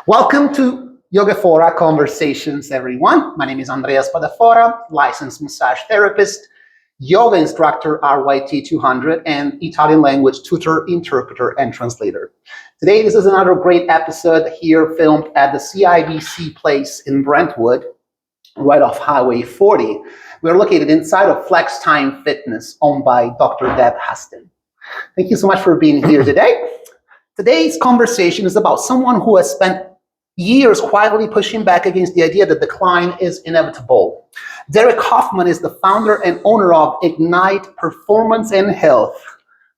Welcome to Yogaphora Conversations, everyone. My name is Andrea Spadafora, licensed massage therapist, yoga instructor, RYT 200, and Italian language tutor, interpreter, and translator. Today, this is another great episode here filmed at the CIBC place in Brentwood, right off Highway 40. We're located inside of Flex Time Fitness, owned by Dr. Deb Huston. Thank you so much for being here today. Today's conversation is about someone who has spent years quietly pushing back against the idea that decline is inevitable. Derek Hoffman is the founder and owner of Ignite Performance and Health.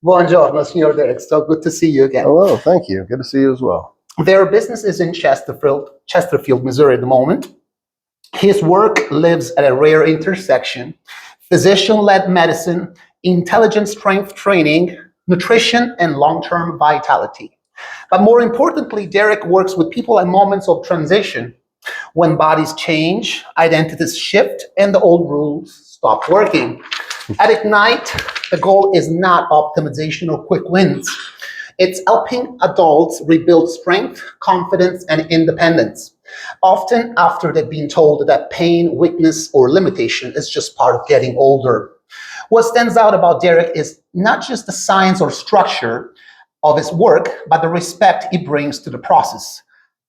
Buongiorno, signor Derek. So good to see you again. Hello, thank you. Good to see you as well. Their business is in Chesterfield, Missouri at the moment. His work lives at a rare intersection: physician-led medicine, intelligent strength training, nutrition, and long-term vitality. But more importantly, Derek works with people at moments of transition, when bodies change, identities shift, and the old rules stop working. At Ignite, the goal is not optimization or quick wins. It's helping adults rebuild strength, confidence, and independence, often after they've been told that pain, weakness, or limitation is just part of getting older. What stands out about Derek is not just the science or structure of his work, but the respect he brings to the process.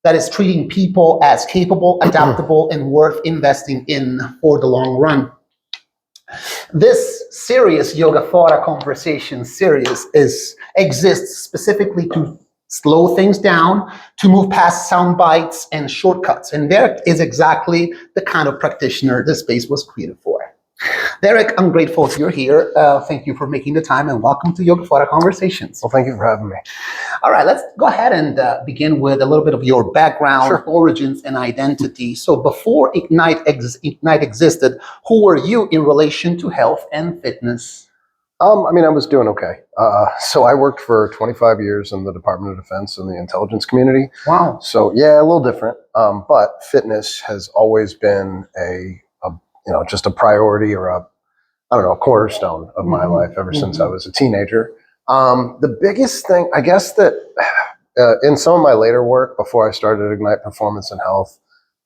That is treating people as capable, adaptable, and worth investing in for the long run. This series, Yogaphora Conversations series, exists specifically to slow things down, to move past sound bites and shortcuts. And Derek is exactly the kind of practitioner this space was created for. Derek, I'm grateful you're here. Thank you for making the time, and welcome to Yogaphora Conversations. Well, thank you for having me. All right, let's go ahead and begin with a little bit of your background, Sure. origins, and identity. So before Ignite existed, who were you in relation to health and fitness? I was doing okay. So I worked for 25 years in the Department of Defense and the intelligence community. Wow. So yeah, a little different. But fitness has always been just a priority or a cornerstone of my life ever since I was a teenager. The biggest thing, I guess, that in some of my later work before I started Ignite Performance and Health,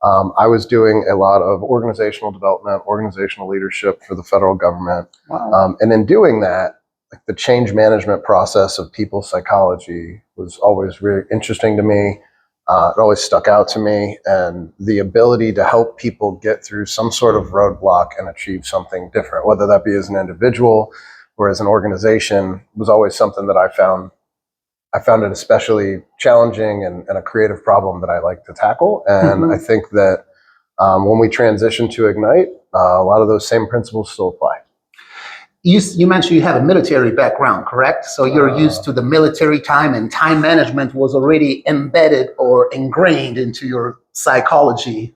I was doing a lot of organizational development, organizational leadership for the federal government. Wow. And in doing that, like the change management process of people's psychology was always really interesting to me. It always stuck out to me, and the ability to help people get through some sort of roadblock and achieve something different, whether that be as an individual or as an organization, was always something that I found it especially challenging and a creative problem that I like to tackle. And I think that when we transition to Ignite, a lot of those same principles still apply. You mentioned you have a military background, correct? So you're used to the military time, and time management was already embedded or ingrained into your psychology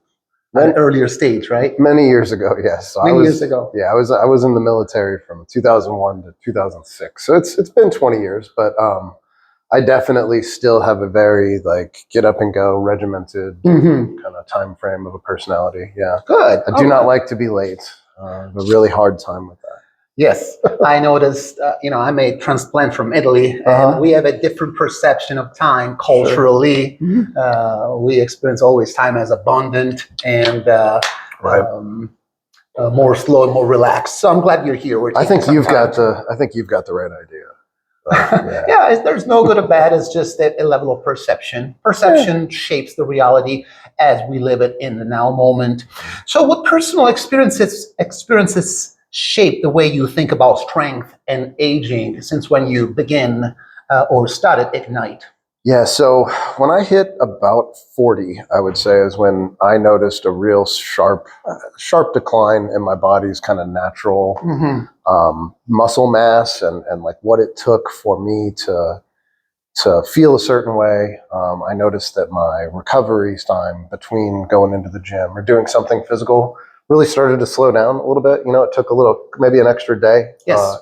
at an earlier stage, right? Many years ago, yes. So Years ago. Yeah, I was in the military from 2001 to 2006. So it's been 20 years, but I definitely still have a very get up and go, regimented kind of time frame of a personality. Yeah. Good. I do not like to be late. I have a really hard time with that. Yes, I noticed, I made transplant from Italy, and we have a different perception of time culturally. Sure. We experience always time as abundant and more slow and more relaxed. So I'm glad you're here. I think you've got the right idea. Yeah, there's no good or bad. It's just a level of perception. Perception shapes the reality as we live it in the now moment. So what personal experiences shape the way you think about strength and aging since when you begin or started Ignite? Yeah, so when I hit about 40, I would say, is when I noticed a real sharp decline in my body's kind of natural muscle mass and like what it took for me to feel a certain way. I noticed that my recovery time between going into the gym or doing something physical really started to slow down a little bit. It took maybe an extra day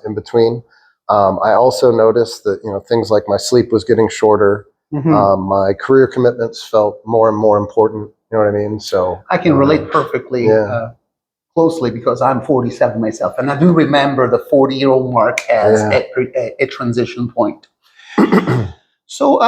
in between. I also noticed that, things like my sleep was getting shorter. My career commitments felt more and more important. You know what I mean? So I can relate perfectly closely because I'm 47 myself. And I do remember the 40-year-old mark as a transition point. So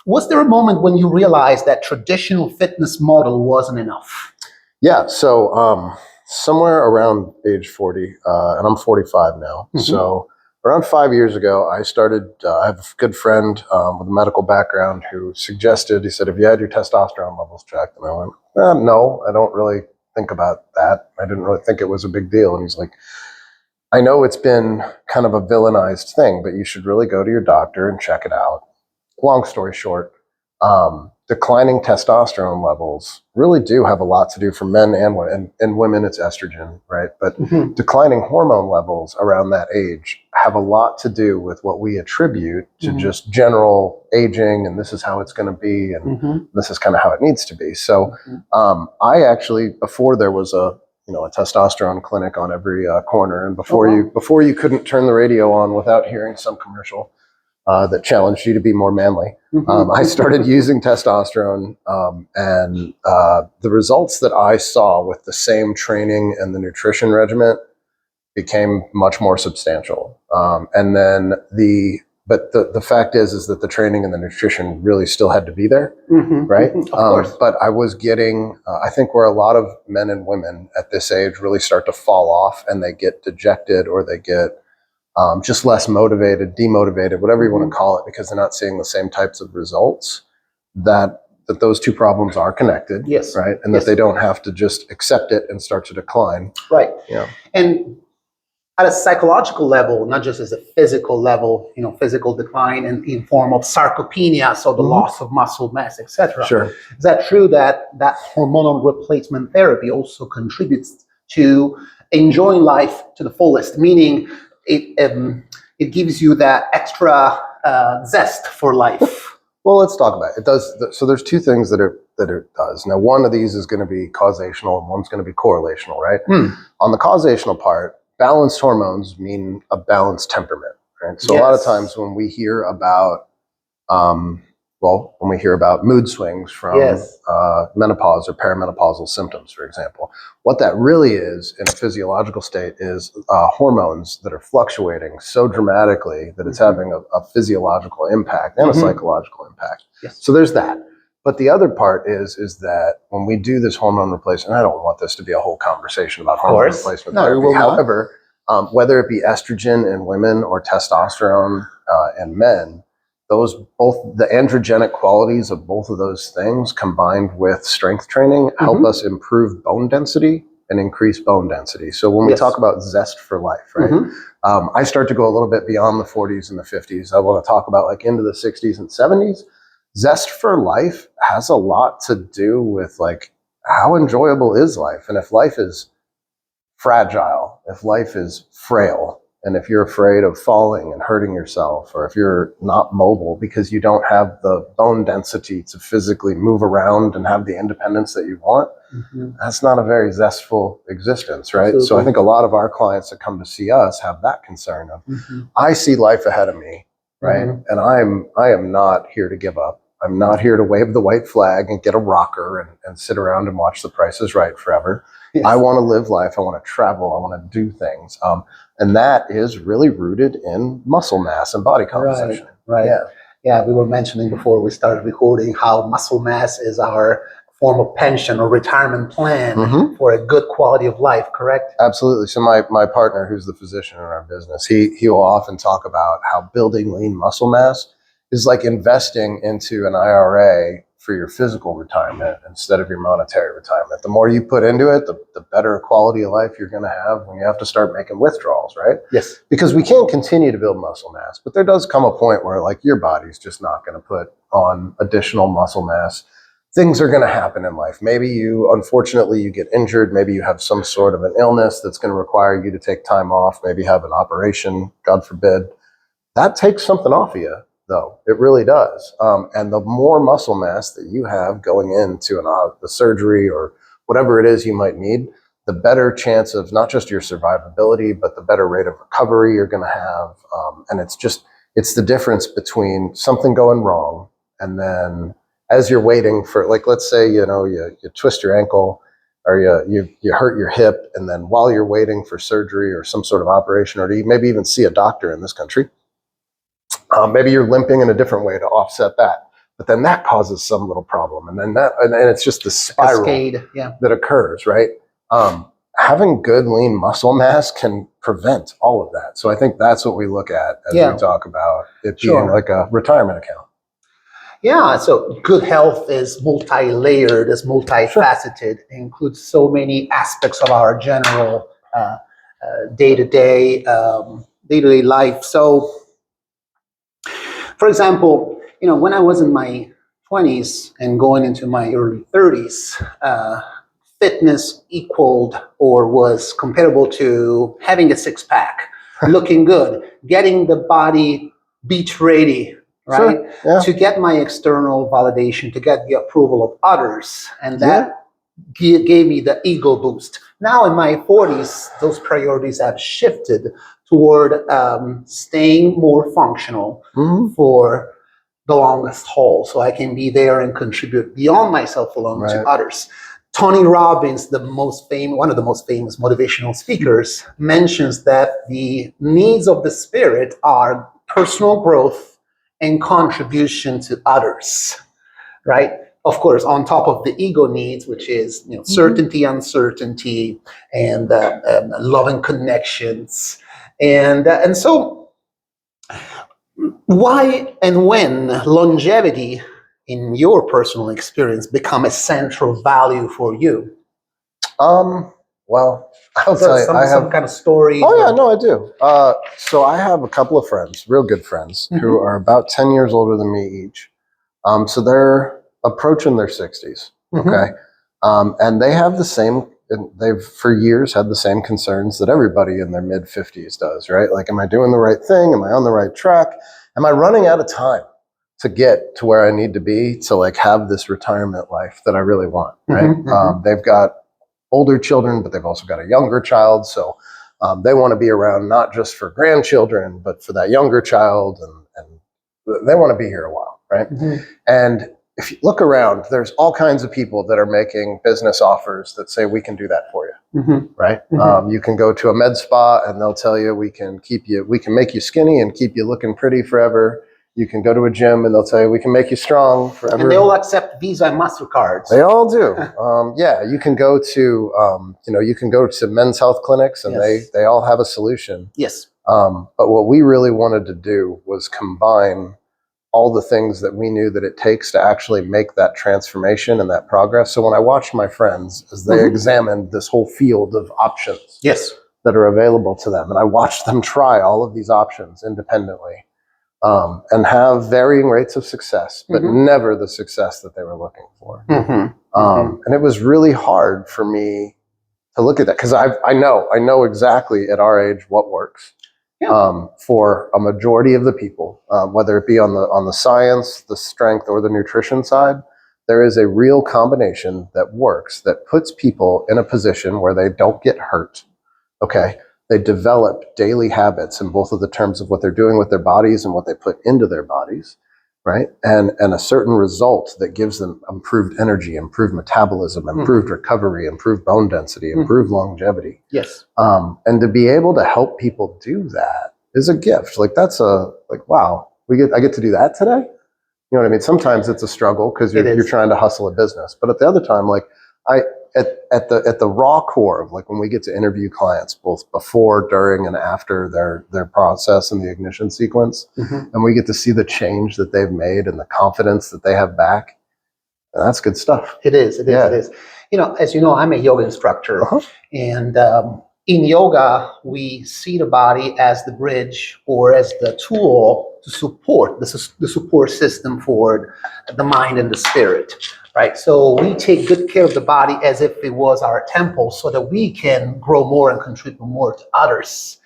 Was there a moment when you realized that traditional fitness model wasn't enough? Yeah, so somewhere around age 40, and I'm 45 now. Mhm. So around 5 years ago, I started, I have a good friend with a medical background who suggested, he said, have you had your testosterone levels checked? And I went, no, I don't really think about that. I didn't really think it was a big deal. And he's like, I know it's been kind of a villainized thing, but you should really go to your doctor and check it out. Long story short, declining testosterone levels really do have a lot to do for men and women. And women, it's estrogen, right? But declining hormone levels around that age have a lot to do with what we attribute to just general aging, and this is how it's going to be, and this is kind of how it needs to be. So I actually, before there was a testosterone clinic on every corner, and before you couldn't turn the radio on without hearing some commercial that challenged you to be more manly. I started using testosterone, and the results that I saw with the same training and the nutrition regimen became much more substantial. And then the fact is that the training and the nutrition really still had to be there, right? Of course. But I was getting, I think where a lot of men and women at this age really start to fall off, and they get dejected, or they get just less motivated, demotivated, whatever you want to call it, because they're not seeing the same types of results, that those two problems are connected, Yes. right? And that they don't have to just accept it and start to decline. Right. Yeah. And at a psychological level, not just as a physical level, physical decline in form of sarcopenia, so the loss of muscle mass, etc. Sure. Is that true that hormonal replacement therapy also contributes to enjoying life to the fullest, meaning it gives you that extra zest for life? Well, let's talk about it. It does. So there's two things that it does. Now, one of these is going to be causational, and one's going to be correlational, right? On the causational part, balanced hormones mean a balanced temperament, right? So a lot of times when we hear about, when we hear about mood swings from menopause or perimenopausal symptoms, for example, what that really is in a physiological state is hormones that are fluctuating so dramatically that it's having a physiological impact and a psychological impact. Yes. So there's that. But the other part is that when we do this hormone replacement, I don't want this to be a whole conversation about hormone replacement therapy. No, however, whether it be estrogen in women or testosterone in men, both the androgenic qualities of both of those things combined with strength training help us improve bone density and increase bone density. So when we talk about zest for life, right? I start to go a little bit beyond the 40s and the 50s. I want to talk about like into the 60s and 70s. Zest for life has a lot to do with like how enjoyable is life, and if life is fragile, if life is frail, and if you're afraid of falling and hurting yourself, or if you're not mobile because you don't have the bone density to physically move around and have the independence that you want, that's not a very zestful existence, right? Absolutely. So I think a lot of our clients that come to see us have that concern of, I see life ahead of me, right? And I am not here to give up. I'm not here to wave the white flag and get a rocker and sit around and watch The Price is Right forever. Yes. I want to live life. I want to travel. I want to do things. And that is really rooted in muscle mass and body composition. Right. Yeah. We were mentioning before we started recording how muscle mass is our form of pension or retirement plan for a good quality of life, correct? Absolutely. So my partner, who's the physician in our business, he will often talk about how building lean muscle mass is like investing into an IRA for your physical retirement instead of your monetary retirement. The more you put into it, the better quality of life you're going to have when you have to start making withdrawals, right? Yes. Because we can't continue to build muscle mass, but there does come a point where like your body's just not going to put on additional muscle mass. Things are going to happen in life. Maybe unfortunately, you get injured. Maybe you have some sort of an illness that's going to require you to take time off, maybe have an operation, God forbid. That takes something off of you, though. It really does. And the more muscle mass that you have going into the surgery or whatever it is you might need, the better chance of not just your survivability, but the better rate of recovery you're going to have. And it's the difference between something going wrong and then as you're waiting for, like, let's say, you twist your ankle or you hurt your hip, and then while you're waiting for surgery or some sort of operation, or to maybe even see a doctor in this country, maybe you're limping in a different way to offset that. but then that causes some little problem, and then and it's just the spiral Cascade, yeah. that occurs, right? Having good lean muscle mass can prevent all of that. So I think that's what we look at as we talk about it being like a retirement account. Yeah, so good health is multi-layered, is multifaceted, includes so many aspects of our general day-to-day life. So, for example, when I was in my 20s and going into my early 30s, fitness equaled or was comparable to having a six-pack, looking good, getting the body beach ready, right? Sure, yeah. To get my external validation, to get the approval of others. And that gave me the ego boost. Now in my 40s, those priorities have shifted toward staying more functional for the longest haul, so I can be there and contribute beyond myself alone to others. Tony Robbins, one of the most famous motivational speakers, mentions that the needs of the spirit are personal growth and contribution to others, right? Of course, on top of the ego needs, which is certainty, uncertainty, and love and connections, and so why and when longevity in your personal experience become a central value for you? Well, I'll tell you, I have some kind of story. Oh yeah, no, I do. So I have a couple of friends, real good friends, who are about 10 years older than me each. So they're approaching their 60s. Okay. And they have the same, they've for years had the same concerns that everybody in their mid 50s does, right? Like, am I doing the right thing? Am I on the right track? Am I running out of time to get to where I need to be to like have this retirement life that I really want, right? They've got older children, but they've also got a younger child. So they want to be around not just for grandchildren, but for that younger child. And they want to be here a while, right? And if you look around, there's all kinds of people that are making business offers that say, we can do that for you, right? You can go to a med spa and they'll tell you, we can make you skinny and keep you looking pretty forever. You can go to a gym and they'll tell you, we can make you strong forever. And they all accept Visa and MasterCards. They all do. You can go to men's health clinics and they all have a solution. Yes. But what we really wanted to do was combine all the things that we knew that it takes to actually make that transformation and that progress. So when I watched my friends as they examined this whole field of options that are available to them, and I watched them try all of these options independently, and have varying rates of success, but never the success that they were looking for. And it was really hard for me to look at that because I know exactly at our age what works for a majority of the people, whether it be on the science, the strength, or the nutrition side. There is a real combination that works that puts people in a position where they don't get hurt. Okay. They develop daily habits in both of the terms of what they're doing with their bodies and what they put into their bodies, right? And a certain result that gives them improved energy, improved metabolism, improved recovery, improved bone density, improved longevity. Yes. And to be able to help people do that is a gift. Like wow, I get to do that today. You know what I mean? Sometimes it's a struggle because you're trying to hustle a business, but at the other time, like at the raw core of like when we get to interview clients, both before, during, and after their process and the ignition sequence, and we get to see the change that they've made and the confidence that they have back, and that's good stuff. It is. As you know, I'm a yoga instructor, and in yoga, we see the body as the bridge or as the tool to support the support system for the mind and the spirit. Right, so we take good care of the body as if it was our temple, so that we can grow more and contribute more to others.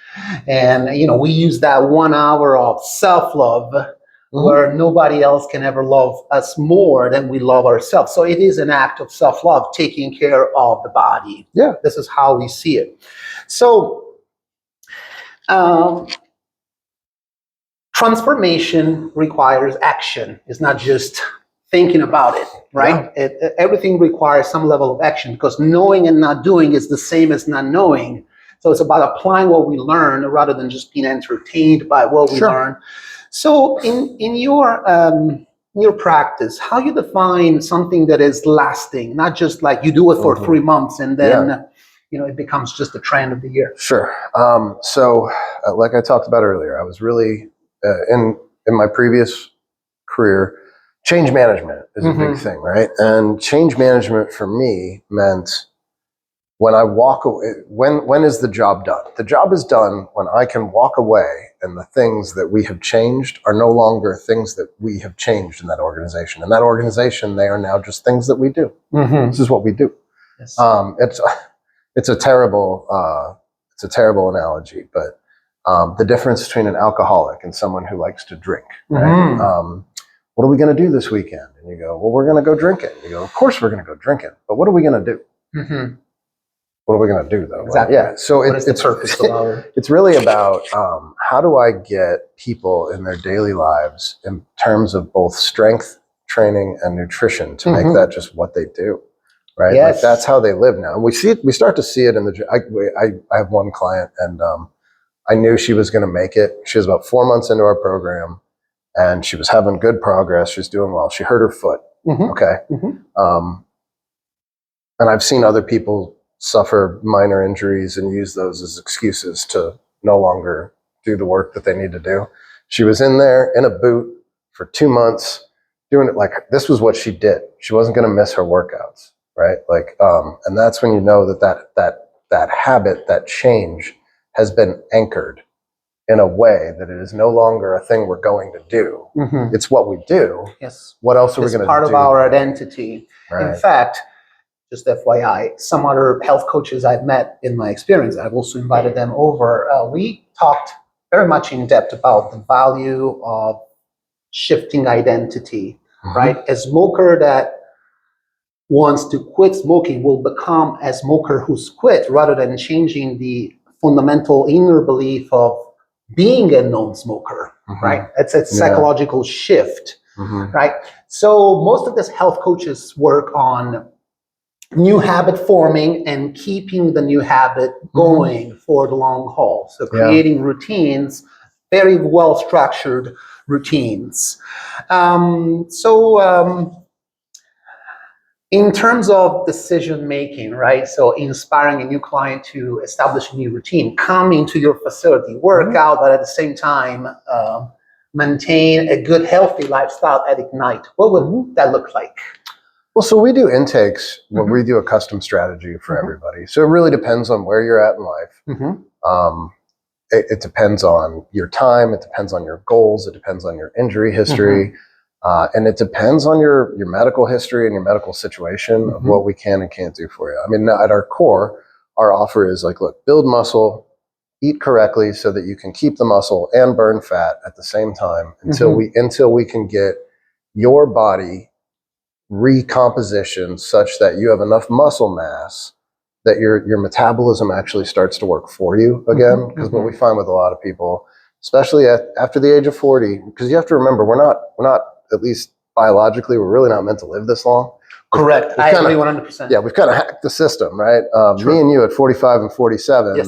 And we use that 1 hour of self-love where nobody else can ever love us more than we love ourselves. So it is an act of self-love, taking care of the body. Yeah, this is how we see it. So transformation requires action. It's not just thinking about it, right? Everything requires some level of action, because knowing and not doing is the same as not knowing. So it's about applying what we learn rather than just being entertained by what we learn. So in your your practice, how you define something that is lasting, not just like you do it for 3 months and then it becomes just a trend of the year? Sure. Like I talked about earlier, I was really in my previous career, change management is a big thing, right? And change management for me meant when I walk away, when is the job done? The job is done when I can walk away and the things that we have changed are no longer things that we have changed in that organization. In that organization, they are now just things that we do. This is what we do. Yes. It's a terrible analogy, but the difference between an alcoholic and someone who likes to drink, right? What are we going to do this weekend? And you go, well, we're going to go drinking. You go, of course we're going to go drinking, but what are we going to do? What are we going to do though? Exactly. Yeah. So it's the purpose of our... It's really about how do I get people in their daily lives in terms of both strength training and nutrition to make that just what they do, right? Yes. Like that's how they live now. And we start to see it in the. I have one client, and I knew she was going to make it. She was about 4 months into our program, and she was having good progress. She was doing well. She hurt her foot. Okay. And I've seen other people suffer minor injuries and use those as excuses to no longer do the work that they need to do. She was in there in a boot for 2 months doing it. Like this was what she did. She wasn't going to miss her workouts, right? Like, and that's when you know that habit, that change has been anchored in a way that it is no longer a thing we're going to do. It's what we do. Yes. What else are we going to do? It's part of our identity. Right. In fact, just FYI, some other health coaches I've met in my experience, I've also invited them over. We talked very much in depth about the value of shifting identity, right? A smoker that wants to quit smoking will become a smoker who's quit rather than changing the fundamental inner belief of being a non-smoker, right? It's a psychological shift, right? So most of this health coaches work on new habit forming and keeping the new habit going for the long haul. So creating routines, very well structured routines. In terms of decision making, right? So inspiring a new client to establish a new routine, come into your facility, work out, but at the same time, maintain a good, healthy lifestyle at Ignite. What would that look like? Well, so we do intakes where we do a custom strategy for everybody. So it really depends on where you're at in life. It depends on your time. It depends on your goals. It depends on your injury history. And it depends on your medical history and your medical situation of what we can and can't do for you. I mean, at our core, our offer is like, look, build muscle, eat correctly so that you can keep the muscle and burn fat at the same time until we can get your body recomposition such that you have enough muscle mass that your metabolism actually starts to work for you again. Because what we find with a lot of people, especially after the age of 40, because you have to remember, we're not at least biologically, we're really not meant to live this long. Correct. I agree 100%. Yeah, we've kind of hacked the system, right? Me and you at 45 and 47,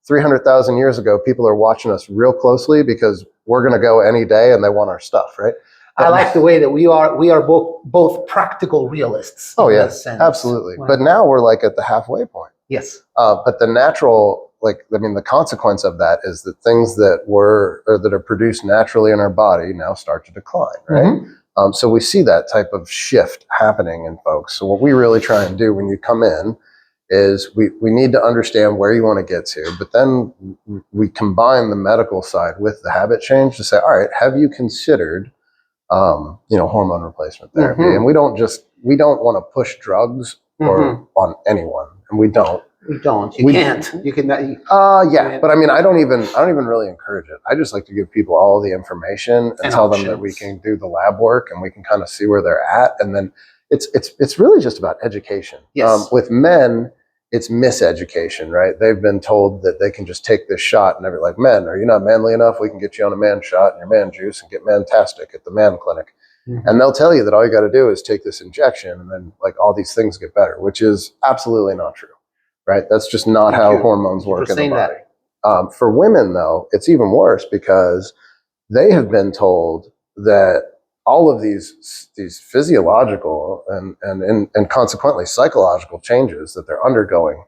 300,000 years ago, people are watching us real closely because we're going to go any day and they want our stuff, right? I like the way that we are both practical realists. Oh yeah, absolutely. Wow. But now we're like at the halfway point. Yes. But the natural, the consequence of that is that things that are produced naturally in our body now start to decline, right? So we see that type of shift happening in folks. So what we really try and do when you come in is we need to understand where you want to get to, but then we combine the medical side with the habit change to say, all right, have you considered hormone replacement therapy? And we don't want to push drugs on anyone, and we don't. You can't. You can. But I mean, I don't even really encourage it. I just like to give people all the information and tell them that we can do the lab work and we can kind of see where they're at, and then it's really just about education. Yes. With men, it's miseducation, right? They've been told that they can just take this shot and they're like, men, are you not manly enough? We can get you on a man shot and your man juice and get mantastic at the man clinic. And they'll tell you that all you got to do is take this injection and then like all these things get better, which is absolutely not true, right? That's just not how hormones work in the body. For women though, it's even worse because they have been told that all of these physiological and consequently psychological changes that they're undergoing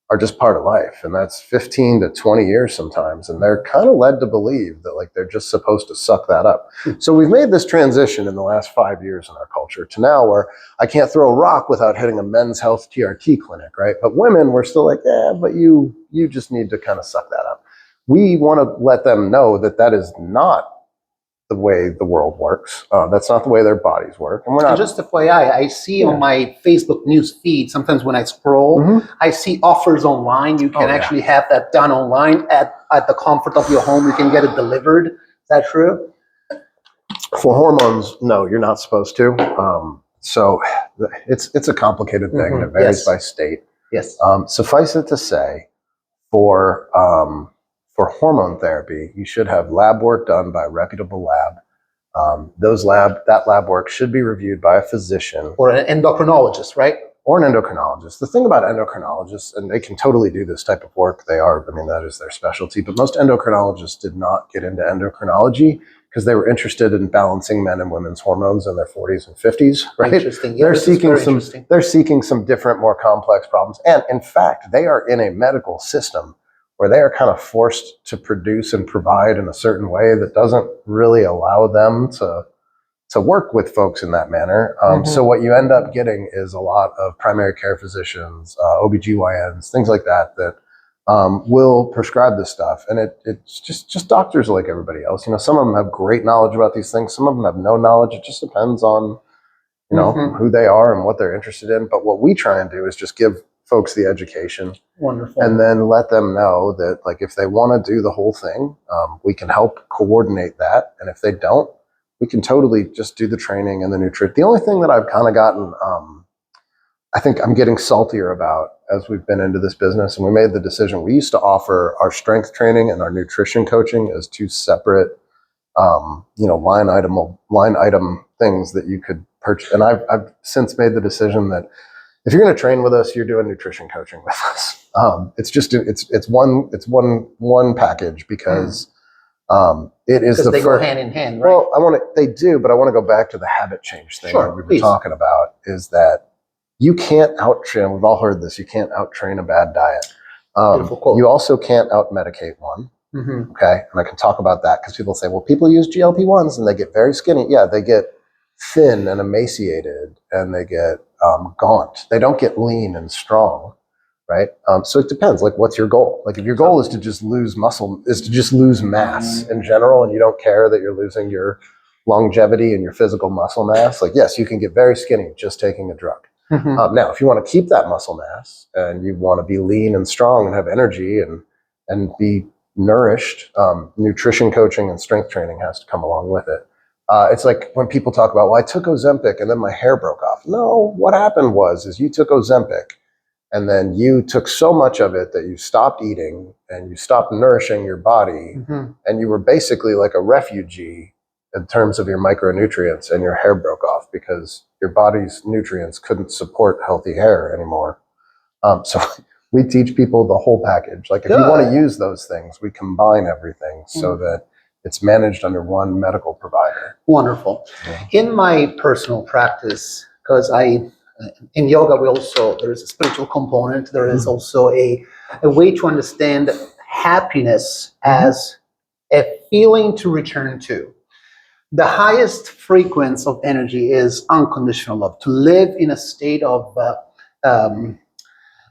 are just part of life. And that's 15 to 20 years sometimes. And they're kind of led to believe that like they're just supposed to suck that up. So we've made this transition in the last 5 years in our culture to now where I can't throw a rock without hitting a men's health TRT clinic, right? But women, we're still like, yeah, but you just need to kind of suck that up. We want to let them know that that is not the way the world works. That's not the way their bodies work. And we're not. And just FYI, I see on my Facebook news feed, sometimes when I scroll, I see offers online. You can actually have that done online at the comfort of your home. You can get it delivered. Is that true? For hormones, no, you're not supposed to. So it's a complicated thing, and it varies by state. Yes. Suffice it to say, for hormone therapy, you should have lab work done by a reputable lab. That lab work should be reviewed by a physician. Or an endocrinologist, right? Or an endocrinologist. The thing about endocrinologists, and they can totally do this type of work, that is their specialty, but most endocrinologists did not get into endocrinology because they were interested in balancing men and women's hormones in their 40s and 50s, right? Interesting. Yeah, they're seeking some different, more complex problems. And in fact, they are in a medical system where they are kind of forced to produce and provide in a certain way that doesn't really allow them to work with folks in that manner. So what you end up getting is a lot of primary care physicians, OBGYNs, things like that will prescribe this stuff. And it's just doctors like everybody else. You know, some of them have great knowledge about these things. Some of them have no knowledge. It just depends on, who they are and what they're interested in. But what we try and do is just give folks the education. Wonderful. And then let them know that, like, if they want to do the whole thing, we can help coordinate that. And if they don't, we can totally just do the training and the nutrition. The only thing that I've kind of gotten, I think I'm getting saltier about as we've been into this business, and we made the decision. We used to offer our strength training and our nutrition coaching as two separate, line item things that you could purchase. And I've since made the decision that if you're going to train with us, you're doing nutrition coaching with us. It's one package because it is the they first. go hand in hand, right? Well, they do, but I want to go back to the habit change thing that we were talking about. Is that you can't out-train. We've all heard this. You can't out-train a bad diet. You also can't out-medicate one. Okay, and I can talk about that because people say, well, people use GLP-1s and they get very skinny. Yeah, they get thin and emaciated, and they get gaunt. They don't get lean and strong, right? So it depends. Like, what's your goal? Like, if your goal is to just lose muscle, is to just lose mass in general, and you don't care that you're losing your longevity and your physical muscle mass, like, yes, you can get very skinny just taking a drug. Now, if you want to keep that muscle mass and you want to be lean and strong and have energy and be nourished, nutrition coaching and strength training has to come along with it. It's like when people talk about, well, I took Ozempic and then my hair broke off. No, what happened is you took Ozempic and then you took so much of it that you stopped eating and you stopped nourishing your body, and you were basically like a refugee in terms of your micronutrients, and your hair broke off because your body's nutrients couldn't support healthy hair anymore. So we teach people the whole package. Like, if you want to use those things, we combine everything so that it's managed under one medical provider. Wonderful. In my personal practice, because in yoga, there is a spiritual component. There is also a way to understand happiness as a feeling to return to. The highest frequency of energy is unconditional love, to live in a state of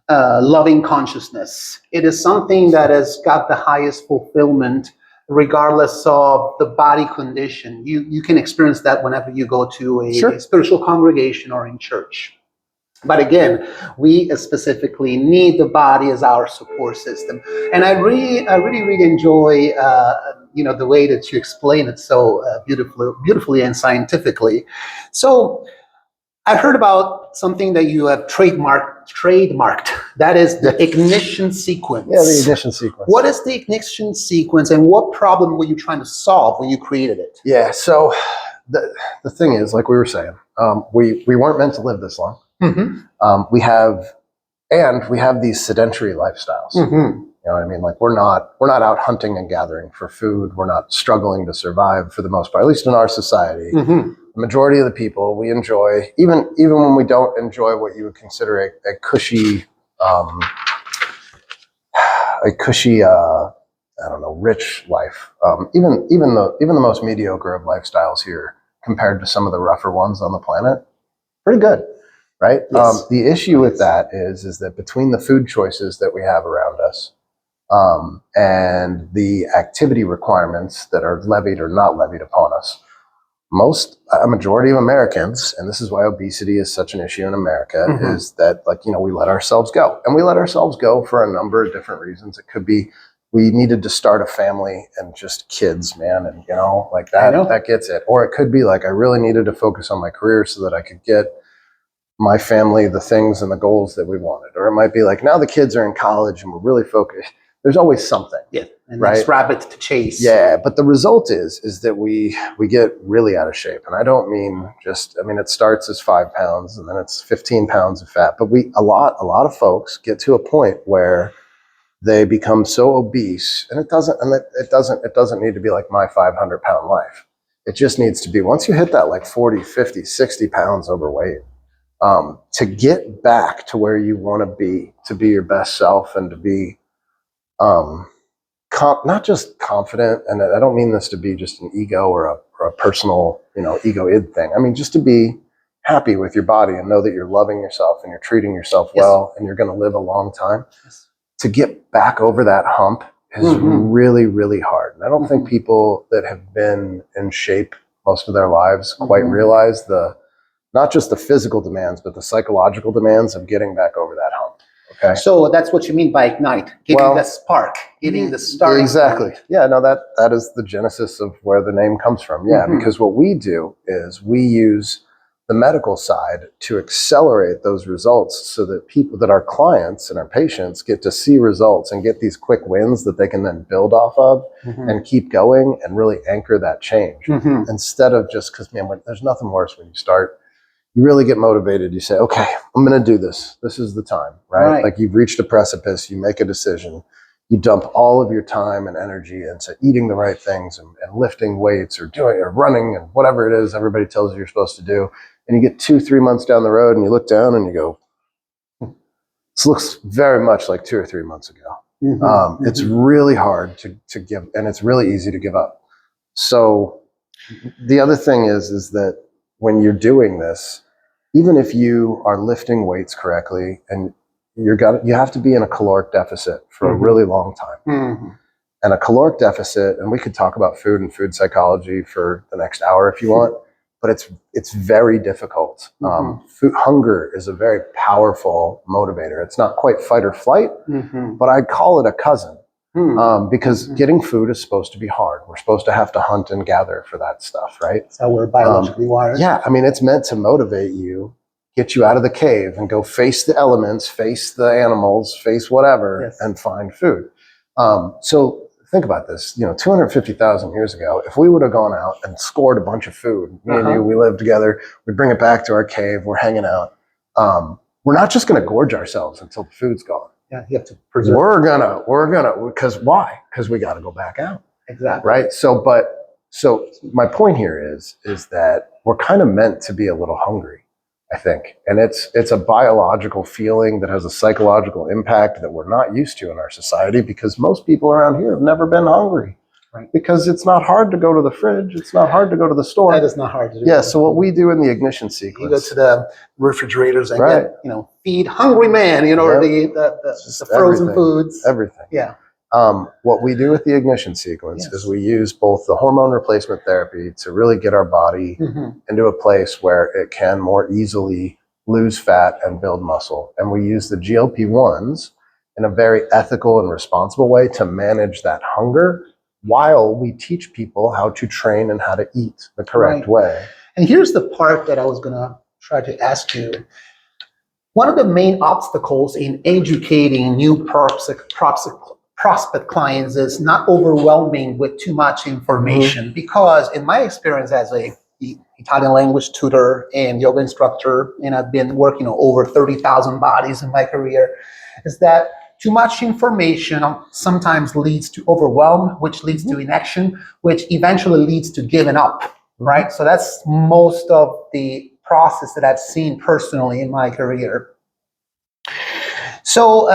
loving consciousness. It is something that has got the highest fulfillment regardless of the body condition. You can experience that whenever you go to a spiritual congregation or in church. But again, we specifically need the body as our support system. And I really enjoy the way that you explain it so beautifully and scientifically. So I heard about something that you have trademarked. That is the ignition sequence. Yeah, the ignition sequence. What is the ignition sequence, and what problem were you trying to solve when you created it? Yeah, so the thing is, like we were saying, we weren't meant to live this long. We have these sedentary lifestyles. You know what I mean? Like, we're not out hunting and gathering for food. We're not struggling to survive for the most part, at least in our society. the majority of the people, we enjoy, even when we don't enjoy what you would consider a cushy, I don't know, rich life. Even the most mediocre of lifestyles here, compared to some of the rougher ones on the planet, pretty good, right? Yes. The issue with that is that between the food choices that we have around us, and the activity requirements that are levied or not levied upon us, a majority of Americans, and this is why obesity is such an issue in America, is that, like, we let ourselves go. And we let ourselves go for a number of different reasons. It could be we needed to start a family and just kids, man, and like that gets it. Or it could be like I really needed to focus on my career so that I could get my family the things and the goals that we wanted. Or it might be like now the kids are in college and we're really focused. There's always something. Yeah. And right? next rabbit to chase. Yeah, but the result is that we get really out of shape. And I don't mean it starts as 5 pounds and then it's 15 pounds of fat. But a lot of folks get to a point where they become so obese, and it doesn't need to be like my 500-pound life. It just needs to be, once you hit that like 40, 50, 60 pounds overweight, to get back to where you want to be your best self, and to be not just confident, and I don't mean this to be just an ego or a personal, ego-id thing. I mean, just to be happy with your body and know that you're loving yourself and you're treating yourself well, and you're going to live a long time. Yes. To get back over that hump is really, really hard. And I don't think people that have been in shape most of their lives quite realize not just the physical demands, but the psychological demands of getting back over that hump. Okay. So that's what you mean by ignite, giving the spark, giving the starting exactly. point. Yeah, no, that is the genesis of where the name comes from. Yeah, because what we do is we use the medical side to accelerate those results so that our clients and our patients get to see results and get these quick wins that they can then build off of and keep going and really anchor that change. Instead of just, because, man, there's nothing worse when you really get motivated. You say, okay, I'm going to do this. This is the time, right? Like you've reached a precipice, you make a decision, you dump all of your time and energy into eating the right things and lifting weights or running and whatever it is everybody tells you you're supposed to do. And you get 2-3 months down the road and you look down and you go, this looks very much like 2 or 3 months ago. It's really hard to give, and it's really easy to give up. So the other thing is that when you're doing this, even if you are lifting weights correctly, and you have to be in a caloric deficit for a really long time. And a caloric deficit, and we could talk about food and food psychology for the next hour if you want, but it's very difficult. Hunger is a very powerful motivator. It's not quite fight or flight, but I'd call it a cousin. Because getting food is supposed to be hard. We're supposed to have to hunt and gather for that stuff, right? That's how we're biologically wired. Yeah, I mean, it's meant to motivate you, get you out of the cave and go face the elements, face the animals, face whatever, and find food. So think about this, 250,000 years ago, if we would have gone out and scored a bunch of food, me and you, we lived together, we'd bring it back to our cave, we're hanging out. We're not just going to gorge ourselves until the food's gone. Yeah, you have to preserve. We're gonna, because why? Because we got to go back out. Exactly. Right. So my point here is that we're kind of meant to be a little hungry, I think. And it's a biological feeling that has a psychological impact that we're not used to in our society, because most people around here have never been hungry. Right. Because it's not hard to go to the fridge. It's not hard to go to the store. That is not hard to do. Yeah. So what we do in the ignition sequence, you go to the refrigerators and get, feed hungry man, the frozen foods. Everything. Yeah. What we do with the ignition sequence is we use both the hormone replacement therapy to really get our body into a place where it can more easily lose fat and build muscle. And we use the GLP-1s in a very ethical and responsible way to manage that hunger, while we teach people how to train and how to eat the correct way. And here's the part that I was going to try to ask you. One of the main obstacles in educating new prospect clients is not overwhelming with too much information, because in my experience as a Italian language tutor and yoga instructor, and I've been working on over 30,000 bodies in my career, is that too much information sometimes leads to overwhelm, which leads to inaction, which eventually leads to giving up. right? So that's most of the process that I've seen personally in my career. So,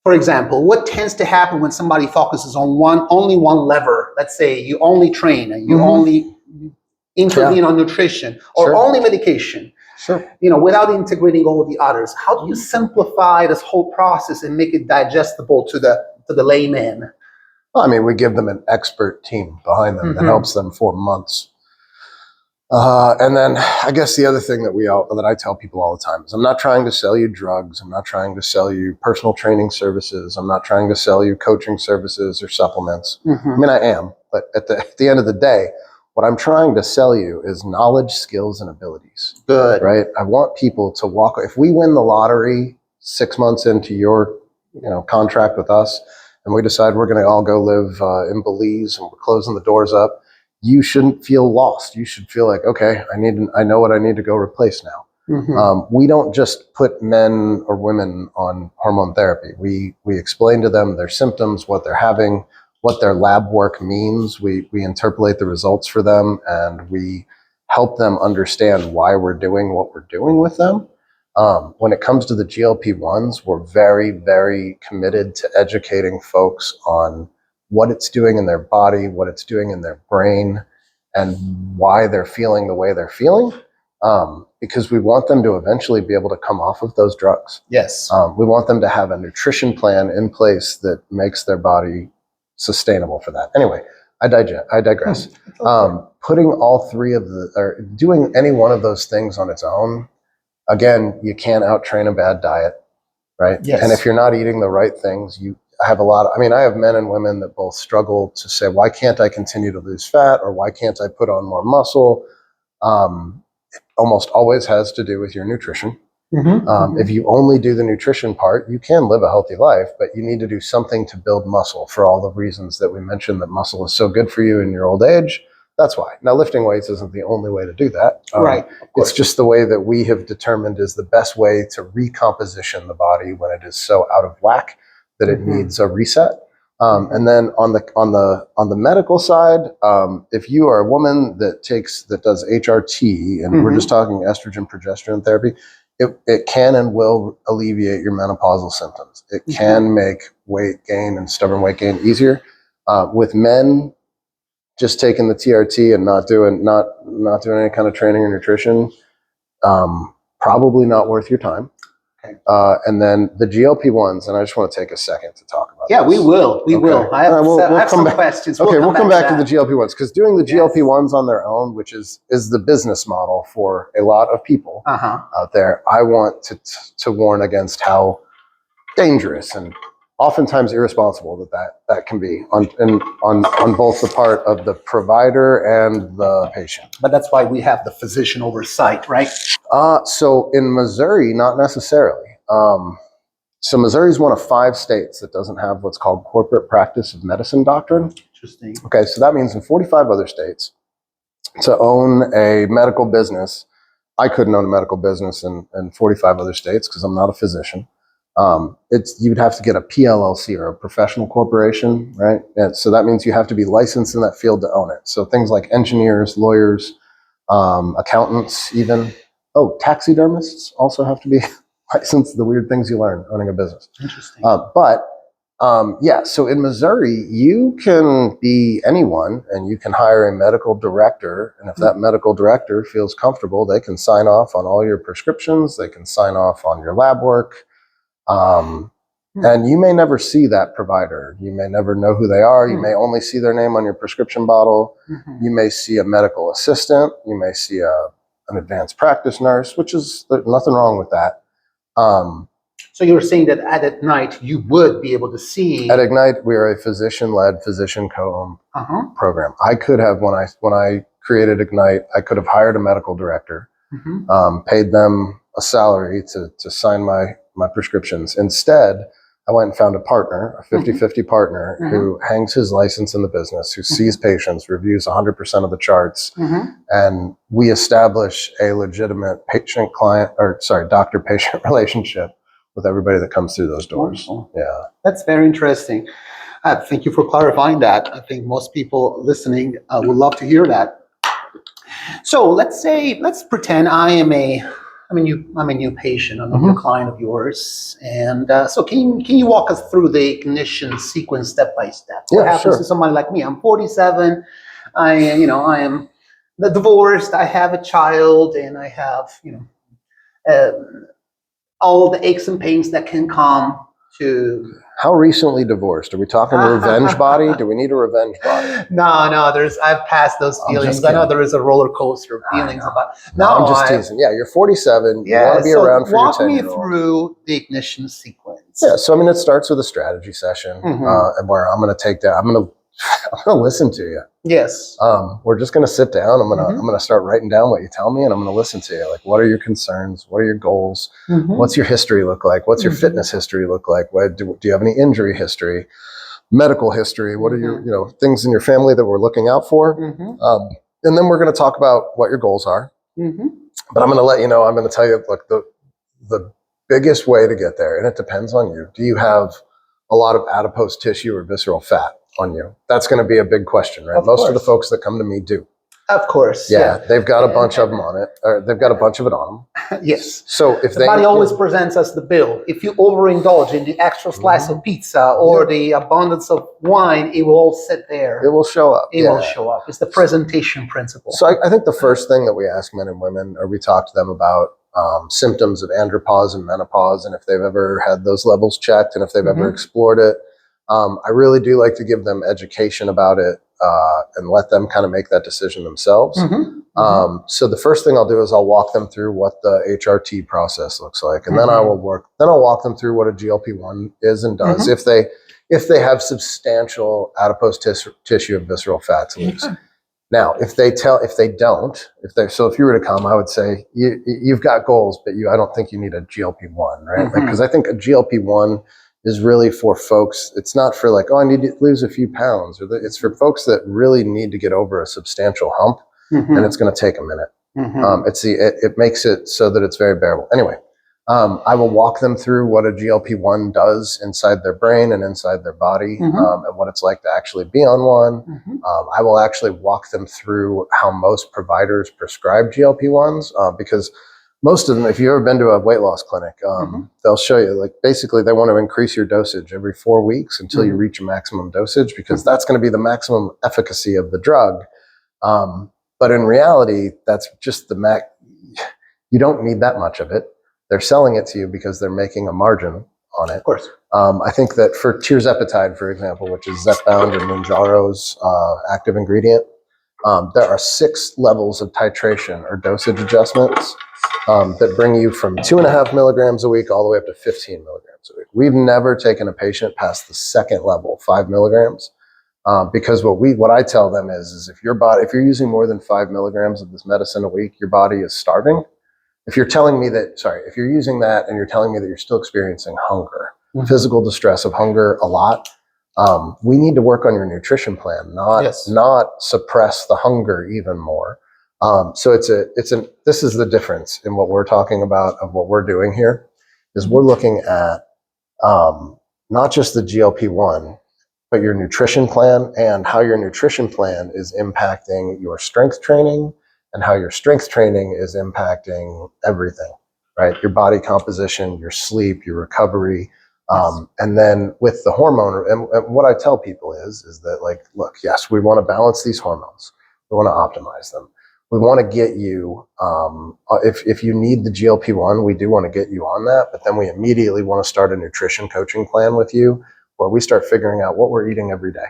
for example, what tends to happen when somebody focuses on only one lever? Let's say you only train and you only intervene on nutrition or only medication. Sure. Without integrating all the others. How do you simplify this whole process and make it digestible to the layman? Well, I mean, we give them an expert team behind them that helps them for months. And then I guess the other thing that I tell people all the time is I'm not trying to sell you drugs. I'm not trying to sell you personal training services. I'm not trying to sell you coaching services or supplements. I mean, I am, but at the end of the day, what I'm trying to sell you is knowledge, skills, and abilities. Good. Right? I want people to walk. If we win the lottery 6 months into your contract with us, and we decide we're going to all go live in Belize and we're closing the doors up, you shouldn't feel lost. You should feel like, okay, I know what I need to go replace now. We don't just put men or women on hormone therapy. We explain to them their symptoms, what they're having, what their lab work means. We interpolate the results for them, and we help them understand why we're doing what we're doing with them. When it comes to the GLP-1s, we're very, very committed to educating folks on what it's doing in their body, what it's doing in their brain, and why they're feeling the way they're feeling. Because we want them to eventually be able to come off of those drugs. Yes. We want them to have a nutrition plan in place that makes their body sustainable for that. Anyway, I digress. Putting all three or doing any one of those things on its own, again, you can't out-train a bad diet, right? Yes. And if you're not eating the right things, I have men and women that both struggle to say, why can't I continue to lose fat, or why can't I put on more muscle? It almost always has to do with your nutrition. If you only do the nutrition part, you can live a healthy life, but you need to do something to build muscle for all the reasons that we mentioned that muscle is so good for you in your old age. That's why. Now, lifting weights isn't the only way to do that. Right. It's just the way that we have determined is the best way to recomposition the body when it is so out of whack that it needs a reset. And then on the medical side, if you are a woman that does HRT, and we're just talking estrogen progesterone therapy, it can and will alleviate your menopausal symptoms. It can make weight gain and stubborn weight gain easier. With men, just taking the TRT and not doing any kind of training or nutrition, probably not worth your time. Okay. And then the GLP-1s, and I just want to take a second to talk about this. We will. I have some questions. We'll come back to the GLP-1s, because doing the GLP-1s on their own, which is the business model for a lot of people out there, I want to warn against how dangerous and oftentimes irresponsible that can be on both the part of the provider and the patient. But that's why we have the physician oversight, right? So in Missouri, not necessarily. So Missouri is one of 5 states that doesn't have what's called corporate practice of medicine doctrine. Interesting. Okay, so that means in 45 other states, to own a medical business, I couldn't own a medical business in 45 other states because I'm not a physician. You'd have to get a PLLC, or a professional corporation, right? And so that means you have to be licensed in that field to own it. So things like engineers, lawyers, accountants, even taxidermists also have to be licensed. The weird things you learn owning a business. Interesting. So in Missouri, you can be anyone, and you can hire a medical director. And if that medical director feels comfortable, they can sign off on all your prescriptions. They can sign off on your lab work. And you may never see that provider. You may never know who they are. You may only see their name on your prescription bottle. You may see a medical assistant. You may see an advanced practice nurse, which is nothing wrong with that. So you were saying that at Ignite, you would be able to see. At Ignite, we are a physician-led, physician co-owned program. I could have, when I created Ignite, I could have hired a medical director, paid them a salary to sign my prescriptions. Instead, I went and found a partner, a 50-50 partner, who hangs his license in the business, who sees patients, reviews 100% of the charts, and we establish a legitimate doctor-patient relationship with everybody that comes through those doors. Wonderful. Yeah. That's very interesting. Thank you for clarifying that. I think most people listening would love to hear that. So let's pretend I'm a new patient. I'm a new client of yours, and so can you walk us through the ignition sequence step by step? What happens to somebody like me? I'm 47. I am divorced. I have a child, and I have all the aches and pains that can come to. How recently divorced? Are we talking revenge body? Do we need a revenge body? No. I've passed those feelings. I know there is a roller coaster of feelings about. No, I'm just teasing. Yeah, you're 47. You want to be around for your 10-year-old. Walk me through the ignition sequence. Yeah, so I mean, it starts with a strategy session, and where I'm going to take that. I'm going to listen to you. Yes. We're just going to sit down. I'm going to start writing down what you tell me, and I'm going to listen to you. Like, what are your concerns? What are your goals? What's your history look like? What's your fitness history look like? Do you have any injury history, medical history? What are your things in your family that we're looking out for? And then we're going to talk about what your goals are. But I'm going to let you know. I'm going to tell you, look, the biggest way to get there, and it depends on you. Do you have a lot of adipose tissue or visceral fat on you? That's going to be a big question, right? Most of the folks that come to me do. Of course. Yeah. They've got a bunch of them on it, or they've got a bunch of it on them. Yes. So if the body always presents us the bill. If you overindulge in the extra slice of pizza or the abundance of wine, it will all sit there. It will show up. It will show up. It's the presentation principle. So I think the first thing that we ask men and women, or we talk to them about symptoms of andropause and menopause, and if they've ever had those levels checked, and if they've ever explored it. I really do like to give them education about it and let them kind of make that decision themselves. So the first thing I'll do is I'll walk them through what the HRT process looks like, and then I'll walk them through what a GLP-1 is and does if they have substantial adipose tissue and visceral fat to lose. Now, if you were to come, I would say you've got goals, but I don't think you need a GLP-1, right? Because I think a GLP-1 is really for folks. It's not for like, oh, I need to lose a few pounds. It's for folks that really need to get over a substantial hump, and it's going to take a minute. It makes it so that it's very bearable. Anyway, I will walk them through what a GLP-1 does inside their brain and inside their body, and what it's like to actually be on one. I will actually walk them through how most providers prescribe GLP-1s, because most of them, if you've ever been to a weight loss clinic, they'll show you, like, basically they want to increase your dosage every 4 weeks until you reach a maximum dosage, because that's going to be the maximum efficacy of the drug. But in reality, that's just the max. You don't need that much of it. They're selling it to you because they're making a margin on it. Of course. I think that for tirzepatide, for example, which is Zepbound and Mounjaro's active ingredient, there are 6 levels of titration or dosage adjustments that bring you from 2.5 milligrams a week all the way up to 15 milligrams a week. We've never taken a patient past the second level, 5 milligrams, because what I tell them is if you're using more than 5 milligrams of this medicine a week, your body is starving. If you're using that and you're telling me that you're still experiencing hunger, physical distress of hunger a lot, we need to work on your nutrition plan, not suppress the hunger even more. So this is the difference in what we're talking about of what we're doing here, is we're looking at not just the GLP-1, but your nutrition plan and how your nutrition plan is impacting your strength training and how your strength training is impacting everything, right? Your body composition, your sleep, your recovery. And then with the hormone, and what I tell people is that, like, look, yes, we want to balance these hormones. We want to optimize them. We want to get you, if you need the GLP-1, we do want to get you on that, but then we immediately want to start a nutrition coaching plan with you where we start figuring out what we're eating every day.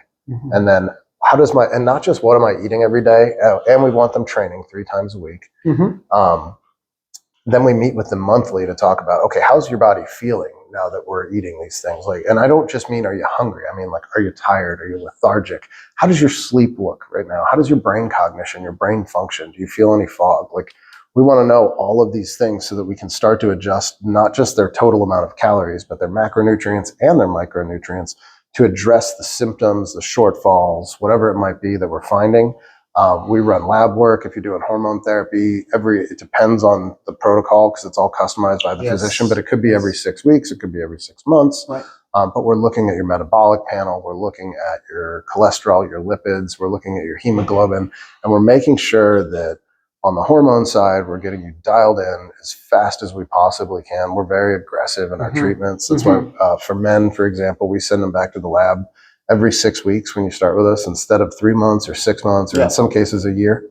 And then and not just what am I eating every day, and we want them training 3 times a week. Then we meet with them monthly to talk about, okay, how's your body feeling now that we're eating these things? Like, and I don't just mean, are you hungry? I mean, like, are you tired? Are you lethargic? How does your sleep look right now? How does your brain cognition, your brain function? Do you feel any fog? Like, we want to know all of these things so that we can start to adjust not just their total amount of calories, but their macronutrients and their micronutrients to address the symptoms, the shortfalls, whatever it might be that we're finding. We run lab work. If you're doing hormone therapy, it depends on the protocol because it's all customized by the physician, but it could be every 6 weeks. It could be every 6 months. Right. But we're looking at your metabolic panel. We're looking at your cholesterol, your lipids. We're looking at your hemoglobin, and we're making sure that On the hormone side, we're getting you dialed in as fast as we possibly can. We're very aggressive in our treatments. That's why for men, for example, we send them back to the lab every 6 weeks when you start with us, instead of 3 months or 6 months, or in some cases a year.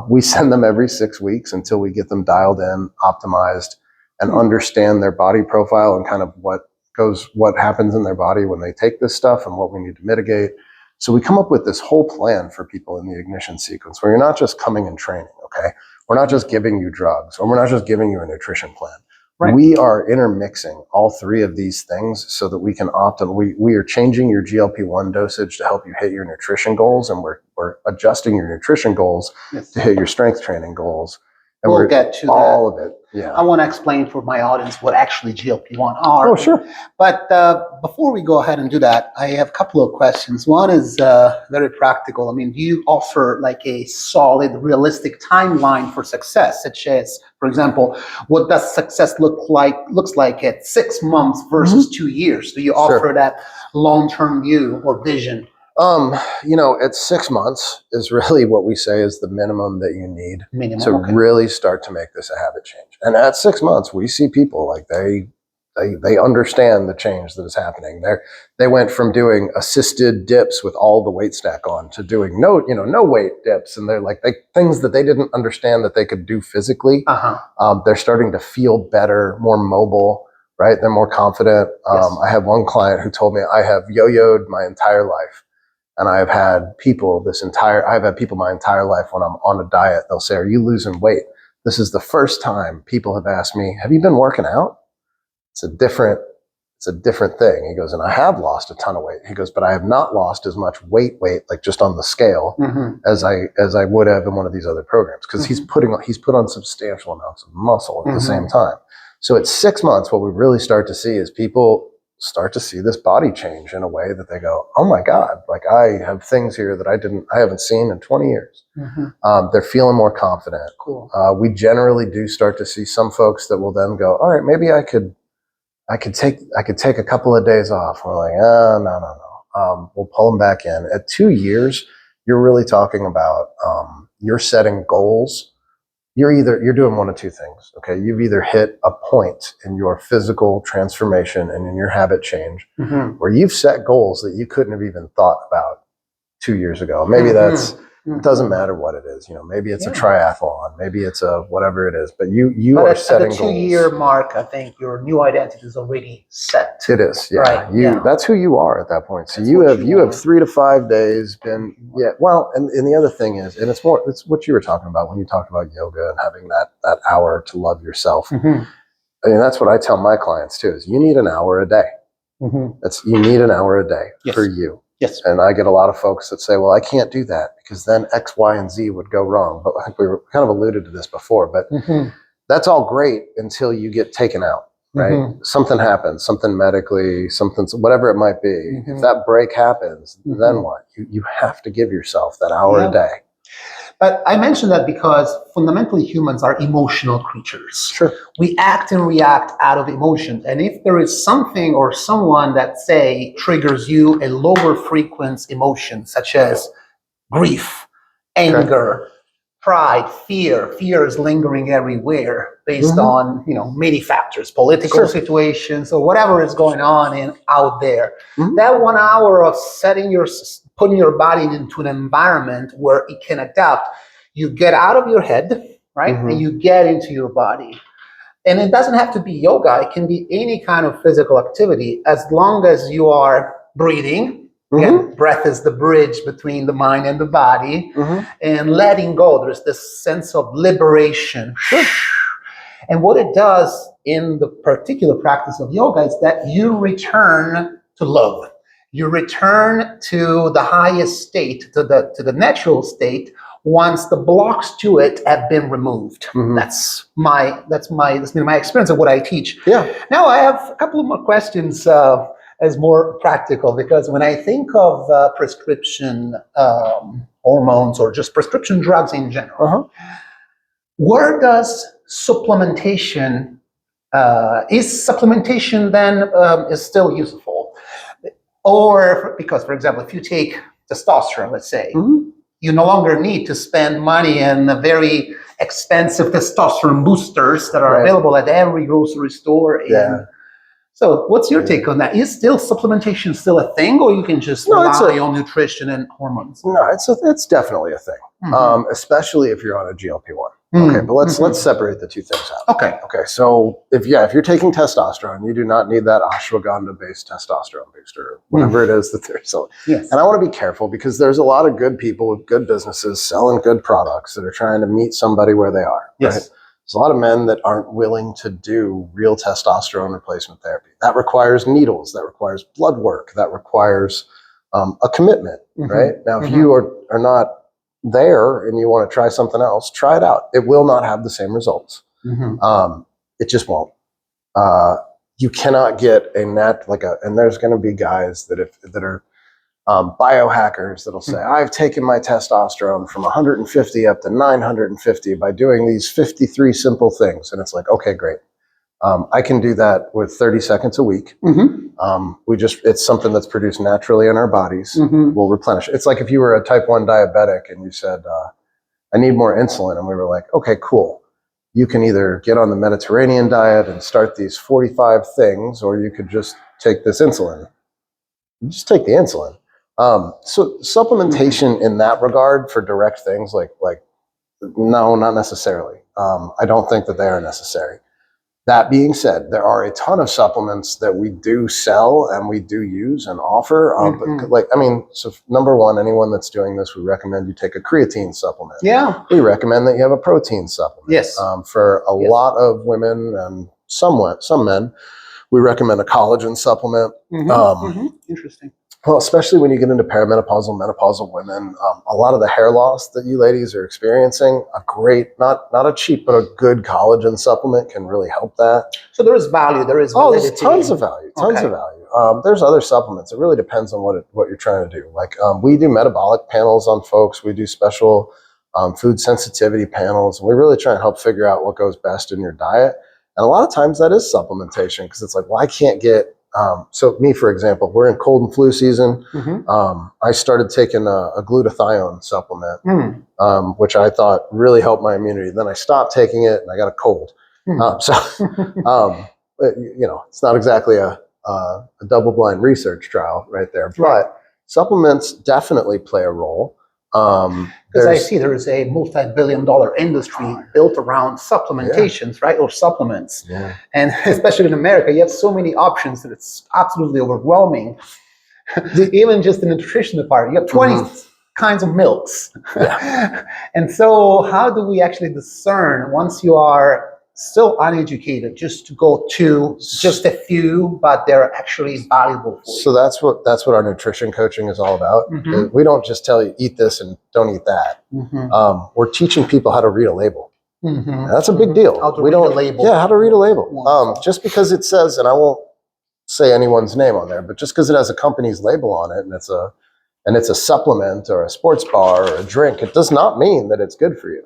We send them every 6 weeks until we get them dialed in, optimized, and understand their body profile and kind of what happens in their body when they take this stuff and what we need to mitigate. So we come up with this whole plan for people in the ignition sequence where you're not just coming and training, okay? We're not just giving you drugs, or we're not just giving you a nutrition plan. Right. We are intermixing all three of these things so that we can we are changing your GLP-1 dosage to help you hit your nutrition goals, and we're adjusting your nutrition goals to hit your strength training goals. And we'll get to all of it. Yeah. I want to explain for my audience what actually GLP-1 are. Oh, sure. But before we go ahead and do that, I have a couple of questions. One is very practical. I mean, do you offer like a solid, realistic timeline for success, such as, for example, what does success looks like at 6 months versus 2 years? Do you offer that long-term view or vision? At 6 months is really what we say is the minimum that you need to really start to make this a habit change. And at 6 months, we see people like they understand the change that is happening. They went from doing assisted dips with all the weight stack on to doing no weight dips, and they're like things that they didn't understand that they could do physically. They're starting to feel better, more mobile. Right? They're more confident. I have one client who told me, I have yo-yoed my entire life. And I've had people my entire life when I'm on a diet, they'll say, "Are you losing weight?" This is the first time people have asked me, "Have you been working out?" It's a different thing. He goes, "And I have lost a ton of weight." He goes, "But I have not lost as much weight, like just on the scale as I would have in one of these other programs." Because he's put on substantial amounts of muscle at the same time. So at 6 months, what we really start to see is people start to see this body change in a way that they go, "Oh my God, like I have things here that I haven't seen in 20 years. They're feeling more confident. Cool. We generally do start to see some folks that will then go, "All right, maybe I could take a couple of days off." We're like, no. We'll pull them back in. At 2 years, you're really talking about, you're setting goals. You're doing one of two things. Okay. You've either hit a point in your physical transformation and in your habit change where you've set goals that you couldn't have even thought about 2 years ago. Maybe it doesn't matter what it is. Maybe it's a triathlon, maybe it's a whatever it is, but you are setting goals. At the 2-year mark, I think your new identity is already set. It is. Yeah. Right. That's who you are at that point. So you have 3 to 5 days been, well, and the other thing is, and it's what you were talking about when you talked about yoga and having that hour to love yourself. I mean, that's what I tell my clients too, is you need an hour a day. You need an hour a day for you. Yes. And I get a lot of folks that say, "Well, I can't do that because then X, Y, and Z would go wrong." But I think we kind of alluded to this before, but that's all great until you get taken out, right? Something happens, something medically, whatever it might be. If that break happens, then what? You have to give yourself that hour a day. But I mention that because fundamentally humans are emotional creatures. Sure. We act and react out of emotion. And if there is something or someone that, say, triggers you a lower frequency emotion, such as grief, anger, pride, fear is lingering everywhere based on, many factors, political situations or whatever is going on out there. That 1 hour of putting your body into an environment where it can adapt, you get out of your head, right? And you get into your body. And it doesn't have to be yoga. It can be any kind of physical activity as long as you are breathing. Again, breath is the bridge between the mind and the body, and letting go. There's this sense of liberation. And what it does in the particular practice of yoga is that you return to love. You return to the highest state, to the natural state, once the blocks to it have been removed. That's been my experience of what I teach. Yeah. Now I have a couple of more questions as more practical, because when I think of prescription hormones or just prescription drugs in general, where does supplementation is supplementation then is still useful? Or because, for example, if you take testosterone, let's say, you no longer need to spend money in a very expensive testosterone boosters that are Right. available at every grocery store. And Yeah. so what's your take on that? Is supplementation still a thing, or you can just No, it's rely on nutrition and hormones? No, it's definitely a thing, especially if you're on a GLP-1. Okay, but let's separate the two things out. Okay. Okay, so if you're taking testosterone, you do not need that ashwagandha-based testosterone booster, whatever it is that they're selling. Yes. And I want to be careful because there's a lot of good people with good businesses selling good products that are trying to meet somebody where they are. Yes. Right? There's a lot of men that aren't willing to do real testosterone replacement therapy. That requires needles. That requires blood work. That requires a commitment. Right now, if you are not there and you want to try something else, try it out. It will not have the same results. It just won't. You cannot get and there's going to be guys that are biohackers that'll say, I've taken my testosterone from 150 up to 950 by doing these 53 simple things. And it's like, okay, great. I can do that with 30 seconds a week. It's something that's produced naturally in our bodies. We'll replenish. It's like if you were a type 1 diabetic and you said, I need more insulin. And we were like, okay, cool. You can either get on the Mediterranean diet and start these 45 things, or you could just take this insulin. You just take the insulin. So supplementation in that regard for direct things no, not necessarily. I don't think that they are necessary. That being said, there are a ton of supplements that we do sell and we do use and offer. So number one, anyone that's doing this, we recommend you take a creatine supplement. Yeah. We recommend that you have a protein supplement. Yes. For a lot of women and some men, we recommend a collagen supplement. Interesting. Well, especially when you get into perimenopausal, menopausal women, a lot of the hair loss that you ladies are experiencing, a great, not a cheap, but a good collagen supplement can really help that. So there is value. There is validity. There's tons of value. There's other supplements. It really depends on what you're trying to do. Like we do metabolic panels on folks. We do special food sensitivity panels. We really try and help figure out what goes best in your diet. And a lot of times that is supplementation because it's like, well, I can't get so me, for example, we're in cold and flu season. I started taking a glutathione supplement, which I thought really helped my immunity. Then I stopped taking it and I got a cold. It's not exactly a double-blind research trial right there, but supplements definitely play a role. Because I see there is a multi-billion-dollar industry built around supplementations, right, or supplements. Yeah. And especially in America, you have so many options that it's absolutely overwhelming. Even just in the nutrition department, you have 20 kinds of milks. Yeah. And so how do we actually discern once you are still uneducated, just to go to just a few, but they're actually valuable for you? So that's what our nutrition coaching is all about. We don't just tell you eat this and don't eat that. We're teaching people how to read a label. That's a big deal. How to read a label. Yeah, how to read a label. Just because it says, and I won't say anyone's name on there, but just because it has a company's label on it and it's a supplement or a sports bar or a drink, it does not mean that it's good for you.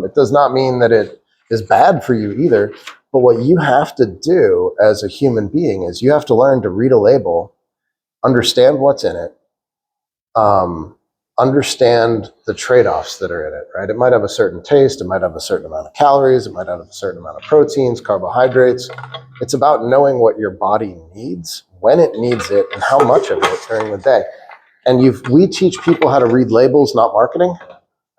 It does not mean that it is bad for you either. But what you have to do as a human being is you have to learn to read a label, understand what's in it, understand the trade-offs that are in it, right? It might have a certain taste, it might have a certain amount of calories, it might have a certain amount of proteins, carbohydrates. It's about knowing what your body needs, when it needs it, and how much of it during the day. And we teach people how to read labels, not marketing,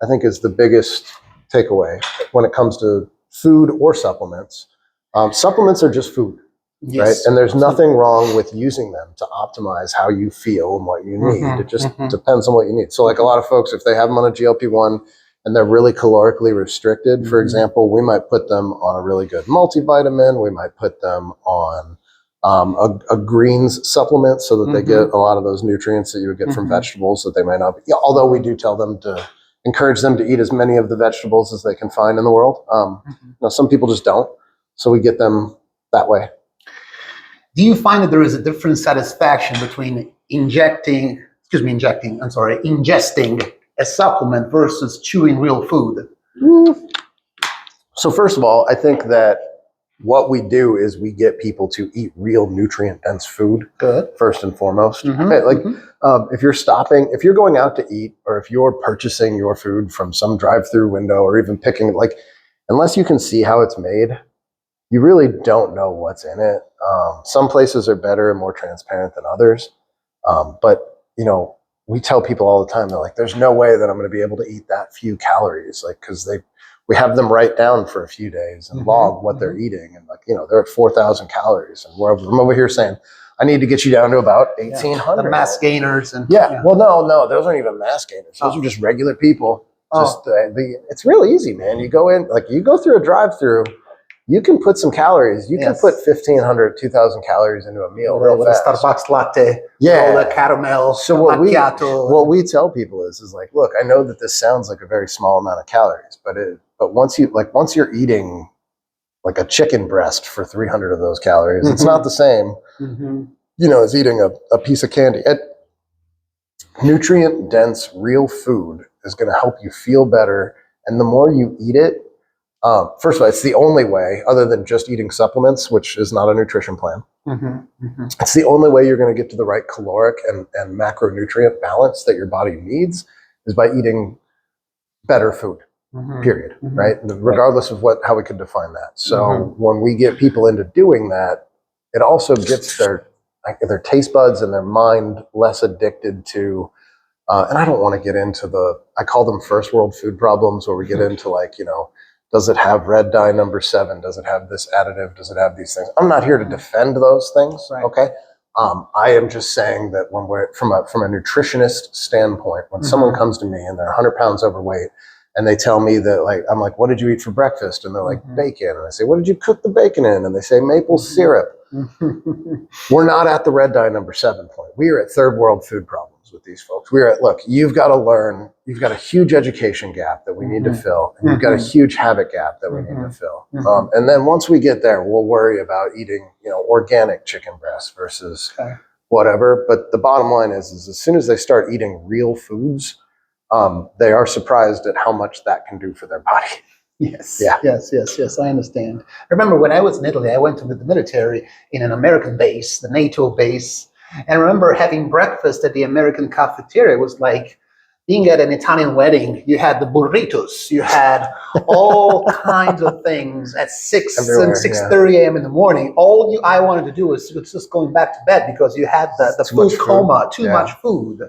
I think is the biggest takeaway when it comes to food or supplements. Supplements are just food, right? And there's nothing wrong with using them to optimize how you feel and what you need. It just depends on what you need. So like a lot of folks, if they have them on a GLP-1 and they're really calorically restricted, for example, we might put them on a really good multivitamin. We might put them on a greens supplement so that they get a lot of those nutrients that you would get from vegetables that they might not be. Although we do tell them to encourage them to eat as many of the vegetables as they can find in the world. Some people just don't. So we get them that way. Do you find that there is a different satisfaction between ingesting a supplement versus chewing real food? So first of all, I think that what we do is we get people to eat real nutrient dense food. Good. First and foremost. Mm-hmm. Okay, like if you're going out to eat, or if you're purchasing your food from some drive-through window, or even picking, like, unless you can see how it's made, you really don't know what's in it. Some places are better and more transparent than others. But we tell people all the time, they're like, there's no way that I'm going to be able to eat that few calories, like, because we have them write down for a few days and log what they're eating, and they're at 4,000 calories, and I'm over here saying, I need to get you down to about 1,800. The mass gainers and well, no, those aren't even mass gainers. Those are just regular people. Just it's real easy, man. You go in, like, you go through a drive-through. You can put some calories. You can put 1,500, 2,000 calories into a meal real fast. A Starbucks latte, all the caramel, so what we tell people is like, look, I know that this sounds like a very small amount of calories, but once you're eating like a chicken breast for 300 of those calories, it's not the same, as eating a piece of candy. Nutrient dense real food is going to help you feel better, and the more you eat it. First of all, it's the only way, other than just eating supplements, which is not a nutrition plan. It's the only way you're going to get to the right caloric and macronutrient balance that your body needs, is by eating better food, period, right? Regardless of how we could define that. So when we get people into doing that, it also gets their taste buds and their mind less addicted to, and I don't want to get into I call them first world food problems, where we get into does it have red dye number 7? Does it have this additive? Does it have these things? I'm not here to defend those things, okay? I am just saying that when we're from a nutritionist standpoint, when someone comes to me and they're 100 pounds overweight, and they tell me that, like, I'm like, what did you eat for breakfast? And they're like, bacon. And I say, what did you cook the bacon in? And they say, maple syrup. We're not at the red dye number 7 point. We are at third world food problems with these folks. We're at, look, you've got to learn. You've got a huge education gap that we need to fill. And you've got a huge habit gap that we need to fill. And then once we get there, we'll worry about eating, organic chicken breast versus whatever. But the bottom line is as soon as they start eating real foods, they are surprised at how much that can do for their body. Yes. I understand. I remember when I was in Italy, I went to the military in an American base, the NATO base. And I remember having breakfast at the American cafeteria. It was like being at an Italian wedding. You had the burritos. You had all kinds of things at 6 and 6:30 a.m. in the morning. I wanted to do was just going back to bed, because you had the food coma, too much food.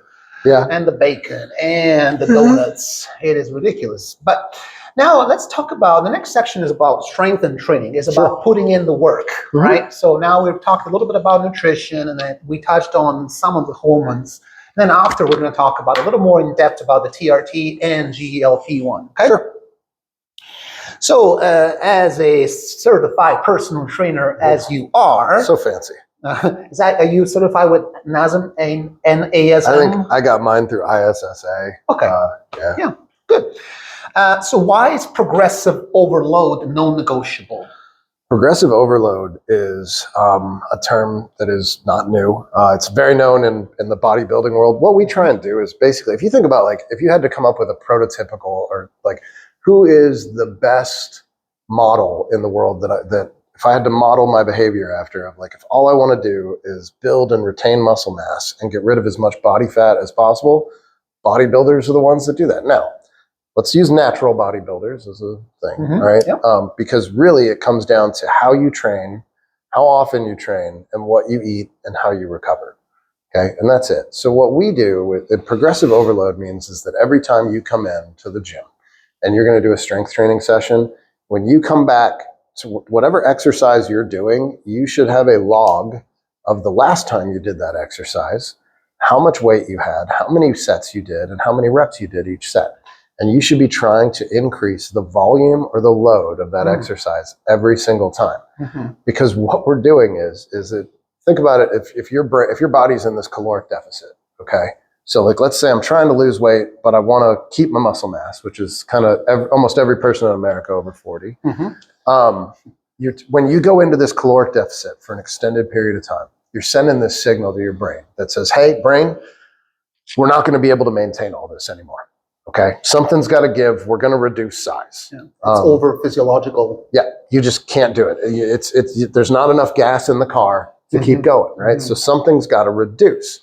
And the bacon and the donuts. It is ridiculous. But now let's talk about, the next section is about strength and training. It's about putting in the work, right? So now we've talked a little bit about nutrition, and then we touched on some of the hormones. And then after, we're going to talk about a little more in depth about the TRT and GLP-1. Okay? Sure. So as a certified personal trainer, as you are. So fancy. Are you certified with NASM and NASM? I think I got mine through ISSA. Okay. Yeah, good. So why is progressive overload non-negotiable? Progressive overload is a term that is not new. It's very known in the bodybuilding world. What we try and do is basically, if you think about, like, if you had to come up with a prototypical, or like, who is the best model in the world that if I had to model my behavior after, of like, if all I want to do is build and retain muscle mass and get rid of as much body fat as possible, bodybuilders are the ones that do that. Now, let's use natural bodybuilders as a thing, right? Yep. Because really it comes down to how you train, how often you train, and what you eat and how you recover. Okay, and that's it. So what we do with progressive overload means is that every time you come in to the gym and you're going to do a strength training session, when you come back to whatever exercise you're doing, you should have a log of the last time you did that exercise, how much weight you had, how many sets you did, and how many reps you did each set. And you should be trying to increase the volume or the load of that exercise every single time. Because what we're doing is it, think about it, if your body's in this caloric deficit, okay? So like, let's say I'm trying to lose weight, but I want to keep my muscle mass, which is kind of almost every person in America over 40. When you go into this caloric deficit for an extended period of time, you're sending this signal to your brain that says, hey, brain, we're not going to be able to maintain all this anymore. Okay, something's got to give. We're going to reduce size. Yeah. It's over physiological. Yeah, you just can't do it. There's not enough gas in the car to keep going, right? So something's got to reduce.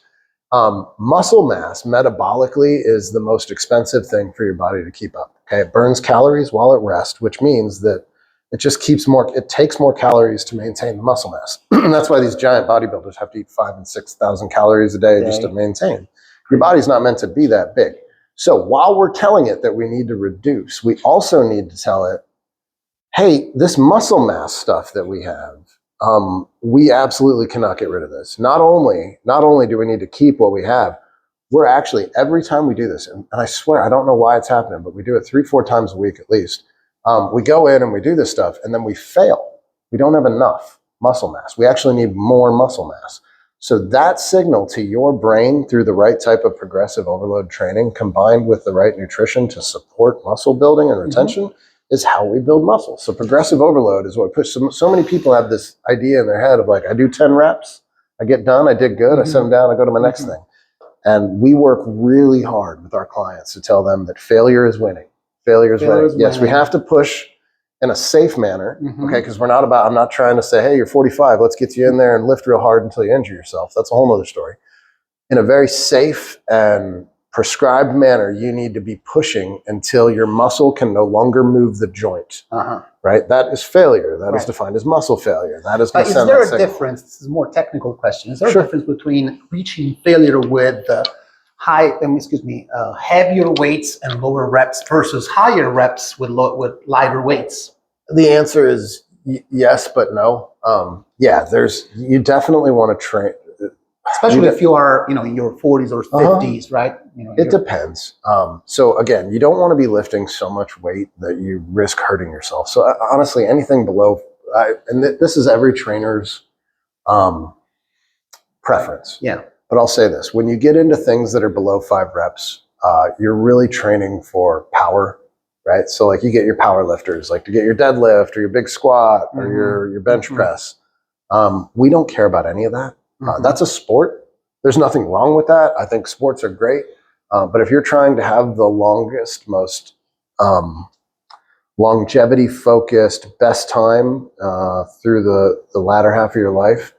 Muscle mass metabolically is the most expensive thing for your body to keep up. Okay, it burns calories while at rest, which means that it just it takes more calories to maintain the muscle mass. That's why these giant bodybuilders have to eat 5,000 and 6,000 calories a day just to maintain. Your body's not meant to be that big. So while we're telling it that we need to reduce, we also need to tell it, hey, this muscle mass stuff that we have, we absolutely cannot get rid of this. Not only do we need to keep what we have, we're actually, every time we do this, and I swear, I don't know why it's happening, but we do it 3-4 times a week at least. We go in and we do this stuff and then we fail. We don't have enough muscle mass. We actually need more muscle mass. So that signal to your brain through the right type of progressive overload training combined with the right nutrition to support muscle building and retention is how we build muscle. So progressive overload is what pushes. So many people have this idea in their head of like, I do 10 reps, I get done, I did good, I set them down, I go to my next thing. And we work really hard with our clients to tell them that failure is winning. Failure is winning. Yes, we have to push in a safe manner, okay? Because I'm not trying to say, hey, you're 45, let's get you in there and lift real hard until you injure yourself. That's a whole nother story. In a very safe and prescribed manner, you need to be pushing until your muscle can no longer move the joint, right? That is failure. That is defined as muscle failure. That is going to send that signal. Is there a difference? This is a more technical question. Is there a difference between reaching failure with heavier weights and lower reps versus higher reps with lighter weights? The answer is yes, but no. You definitely want to train. Especially if you are, in your 40s or 50s, right? It depends. So again, you don't want to be lifting so much weight that you risk hurting yourself. So honestly, anything below, this is every trainer's preference. Yeah. But I'll say this: when you get into things that are below 5 reps, you're really training for power, right? So like you get your power lifters, like to get your deadlift or your big squat or your bench press. We don't care about any of that. That's a sport. There's nothing wrong with that. I think sports are great. But if you're trying to have the longest, most longevity-focused, best time through the latter half of your life,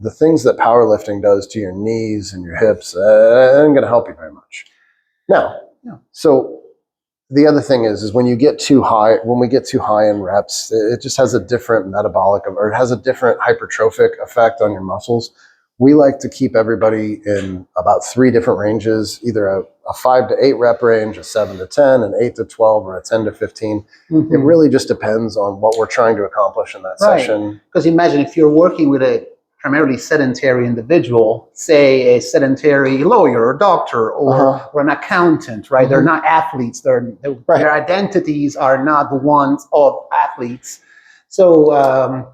the things that powerlifting does to your knees and your hips isn't going to help you very much. Now, so the other thing is when we get too high in reps, it just has a different metabolic, or it has a different hypertrophic effect on your muscles. We like to keep everybody in about 3 different ranges, either a 5 to 8 rep range, a 7 to 10, an 8 to 12, or a 10 to 15. It really just depends on what we're trying to accomplish in that session. Because imagine if you're working with a primarily sedentary individual, say a sedentary lawyer or doctor or an accountant, right? They're not athletes. Their identities are not the ones of athletes. So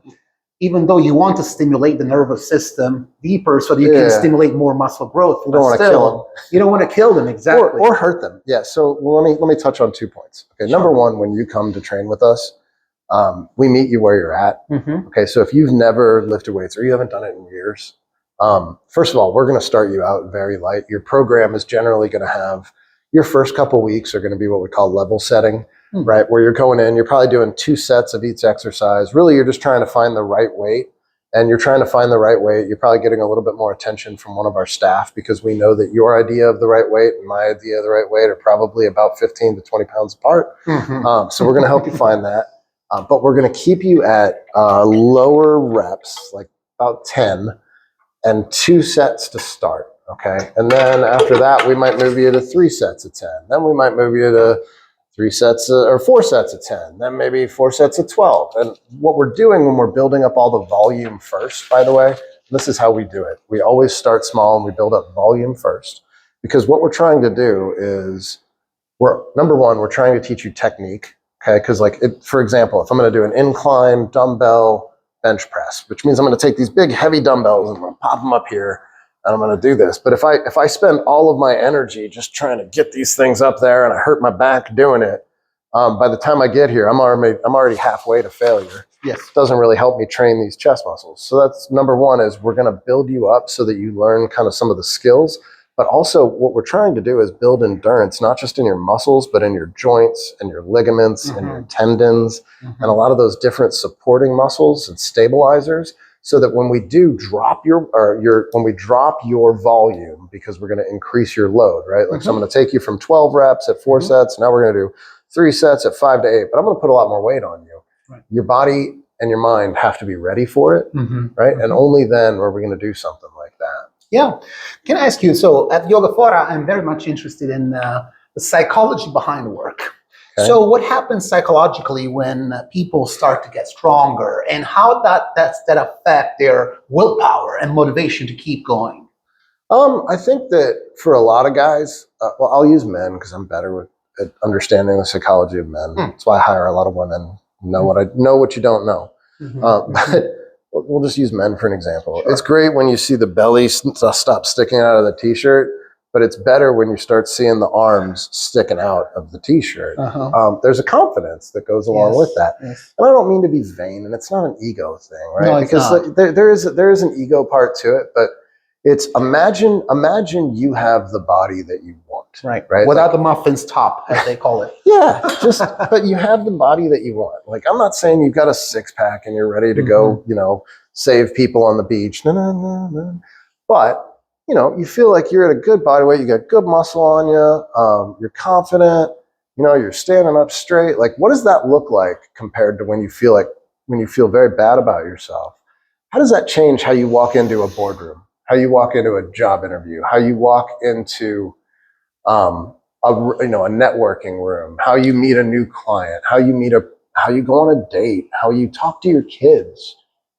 even though you want to stimulate the nervous system deeper so that you can stimulate more muscle growth, you don't want to kill them. You don't want to kill them, exactly. Or hurt them. Yeah, so let me touch on 2 points. Okay, number one, when you come to train with us, we meet you where you're at. Okay, so if you've never lifted weights or you haven't done it in years, first of all, we're going to start you out very light. Your program is generally going to have, your first couple weeks are going to be what we call level setting, right? Where you're going in, you're probably doing 2 sets of each exercise. Really, you're just trying to find the right weight. And you're trying to find the right weight. You're probably getting a little bit more attention from one of our staff because we know that your idea of the right weight and my idea of the right weight are probably about 15 to 20 pounds apart. So we're going to help you find that. But we're going to keep you at lower reps, like about 10, and 2 sets to start, okay? And then after that, we might move you to 3 sets of 10. Then we might move you to 4 sets of 10, then maybe 4 sets of 12. And what we're doing when we're building up all the volume first, by the way, this is how we do it. We always start small and we build up volume first. Because what we're trying to do is, number one, we're trying to teach you technique. Okay, because for example, if I'm going to do an incline dumbbell bench press, which means I'm going to take these big heavy dumbbells and I'm going to pop them up here and I'm going to do this. But if I spend all of my energy just trying to get these things up there and I hurt my back doing it, by the time I get here, I'm already halfway to failure. Yes, it doesn't really help me train these chest muscles. So that's number one, is we're going to build you up so that you learn kind of some of the skills. But also what we're trying to do is build endurance, not just in your muscles, but in your joints and your ligaments and your tendons and a lot of those different supporting muscles and stabilizers, so that when we do drop when we drop your volume, because we're going to increase your load, right? Like, so I'm going to take you from 12 reps at 4 sets. Now we're going to do 3 sets at 5 to 8, but I'm going to put a lot more weight on you. Right. Your body and your mind have to be ready for it, right? And only then are we going to do something like that. Yeah. Can I ask you, so at Yogaphora, I'm very much interested in the psychology behind work. Okay. So what happens psychologically when people start to get stronger, and how that affect their willpower and motivation to keep going? I think that for a lot of guys, well, I'll use men because I'm better at understanding the psychology of men. That's why I hire a lot of women. Know what you don't know. But we'll just use men for an example. Sure. It's great when you see the belly stop sticking out of the t-shirt, but it's better when you start seeing the arms sticking out of the t-shirt. There's a confidence that goes along with that. Yes. And I don't mean to be vain, and it's not an ego thing, right? No, because there is an ego part to it, but it's imagine you have the body that you want. Right. Without the muffin's top, as they call it. Yeah. But you have the body that you want. Like, I'm not saying you've got a 6-pack and you're ready to go, save people on the beach. No. But, you feel like you're at a good body weight. You got good muscle on you. You're confident. You're standing up straight. Like, what does that look like compared to when you feel very bad about yourself? How does that change how you walk into a boardroom? How you walk into a job interview? How you walk into a networking room, how you meet a new client, how you go on a date, how you talk to your kids.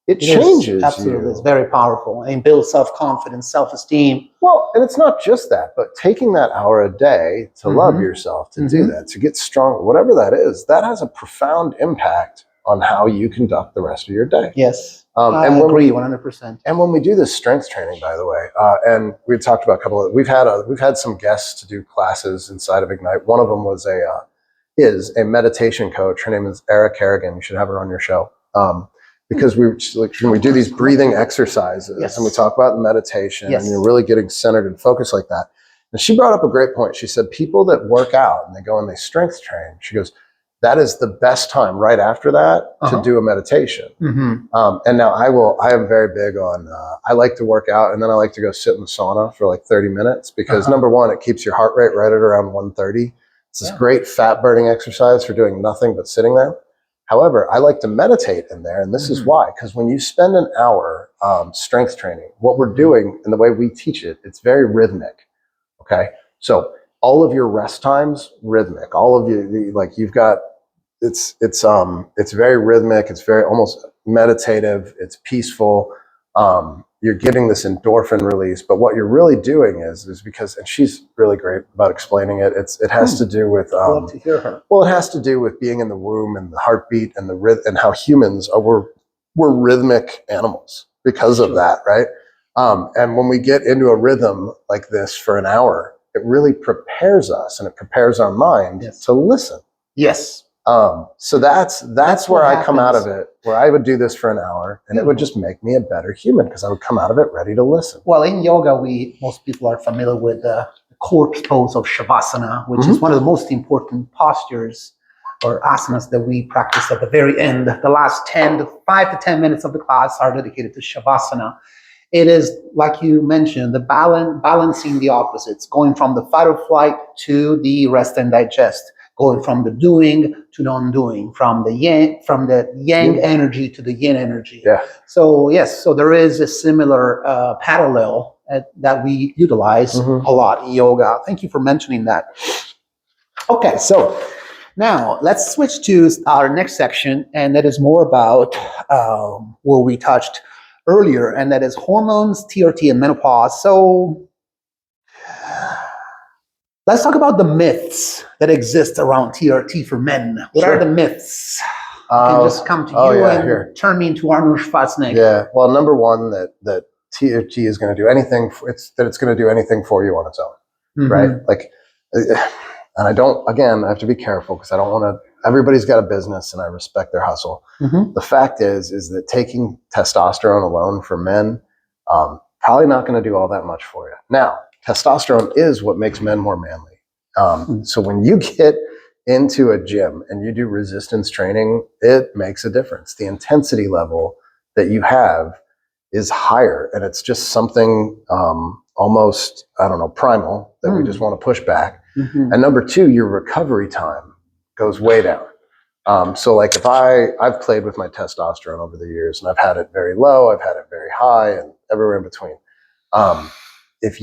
It changes. Absolutely. It's very powerful and builds self-confidence, self-esteem. Well, and it's not just that, but taking that hour a day to love yourself, to do that, to get stronger, whatever that is, that has a profound impact on how you conduct the rest of your day. Yes. I agree 100%. And when we do this strength training, by the way, and we talked about we've had some guests to do classes inside of Ignite. One of them is a meditation coach. Her name is Eric Kerrigan. You should have her on your show. Because when we do these breathing exercises and we talk about the meditation and you're really getting centered and focused like that. And she brought up a great point. She said, people that work out and they go and they strength train, she goes, that is the best time right after that to do a meditation. And now I am very big on, I like to work out and then I like to go sit in the sauna for like 30 minutes because number one, it keeps your heart rate right at around 130. It's this great fat burning exercise for doing nothing but sitting there. However, I like to meditate in there. And this is why, because when you spend an hour strength training, what we're doing and the way we teach it, it's very rhythmic. Okay. So all of your rest times, rhythmic. All of you, like you've got, it's very rhythmic. It's very almost meditative. It's peaceful. You're getting this endorphin release, but what you're really doing is because, and she's really great about explaining it. It has to do with, I'd love to hear her. Well, it has to do with being in the womb and the heartbeat and the rhythm and how humans are, we're rhythmic animals because of that. Right. And when we get into a rhythm like this for an hour, it really prepares us and it prepares our mind to listen. Yes. So that's where I come out of it, where I would do this for an hour and it would just make me a better human because I would come out of it ready to listen. Well, in yoga, most people are familiar with the corpse pose of Shavasana, which is one of the most important postures or asanas that we practice at the very end. The last 5 to 10 minutes of the class are dedicated to Shavasana. It is, like you mentioned, the balancing the opposites, going from the fight or flight to the rest and digest, going from the doing to non-doing, from the yang energy to the yin energy. Yeah. So yes, so there is a similar parallel that we utilize a lot in yoga. Thank you for mentioning that. Okay, so now let's switch to our next section, and that is more about what we touched earlier, and that is hormones, TRT, and menopause. So let's talk about the myths that exist around TRT for men. What are the myths? I can just come to you and turn me into Arnold Schwarzenegger. Yeah. Well, number one, that TRT is going to do anything. It's going to do anything for you on its own, right? Like, and I have to be careful because I don't want to. Everybody's got a business, and I respect their hustle. The fact is that taking testosterone alone for men probably not going to do all that much for you. Now, testosterone is what makes men more manly. So when you get into a gym and you do resistance training, it makes a difference. The intensity level that you have is higher, and it's just something almost, I don't know, primal that we just want to push back. And number two, your recovery time goes way down. So like if I've played with my testosterone over the years, and I've had it very low, I've had it very high, and everywhere in between. If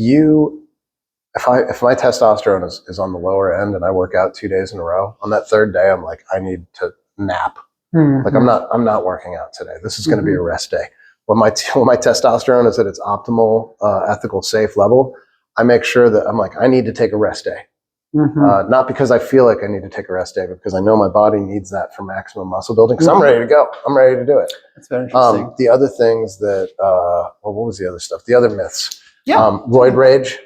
my testosterone is on the lower end and I work out 2 days in a row, on that third day, I'm like, I need to nap. Like I'm not working out today. This is going to be a rest day. When my testosterone is at its optimal, ethical, safe level, I make sure that I'm like, I need to take a rest day. Not because I feel like I need to take a rest day, but because I know my body needs that for maximum muscle building, because I'm ready to go. I'm ready to do it. That's very interesting. The other things that, what was the other stuff? The other myths. Roid rage.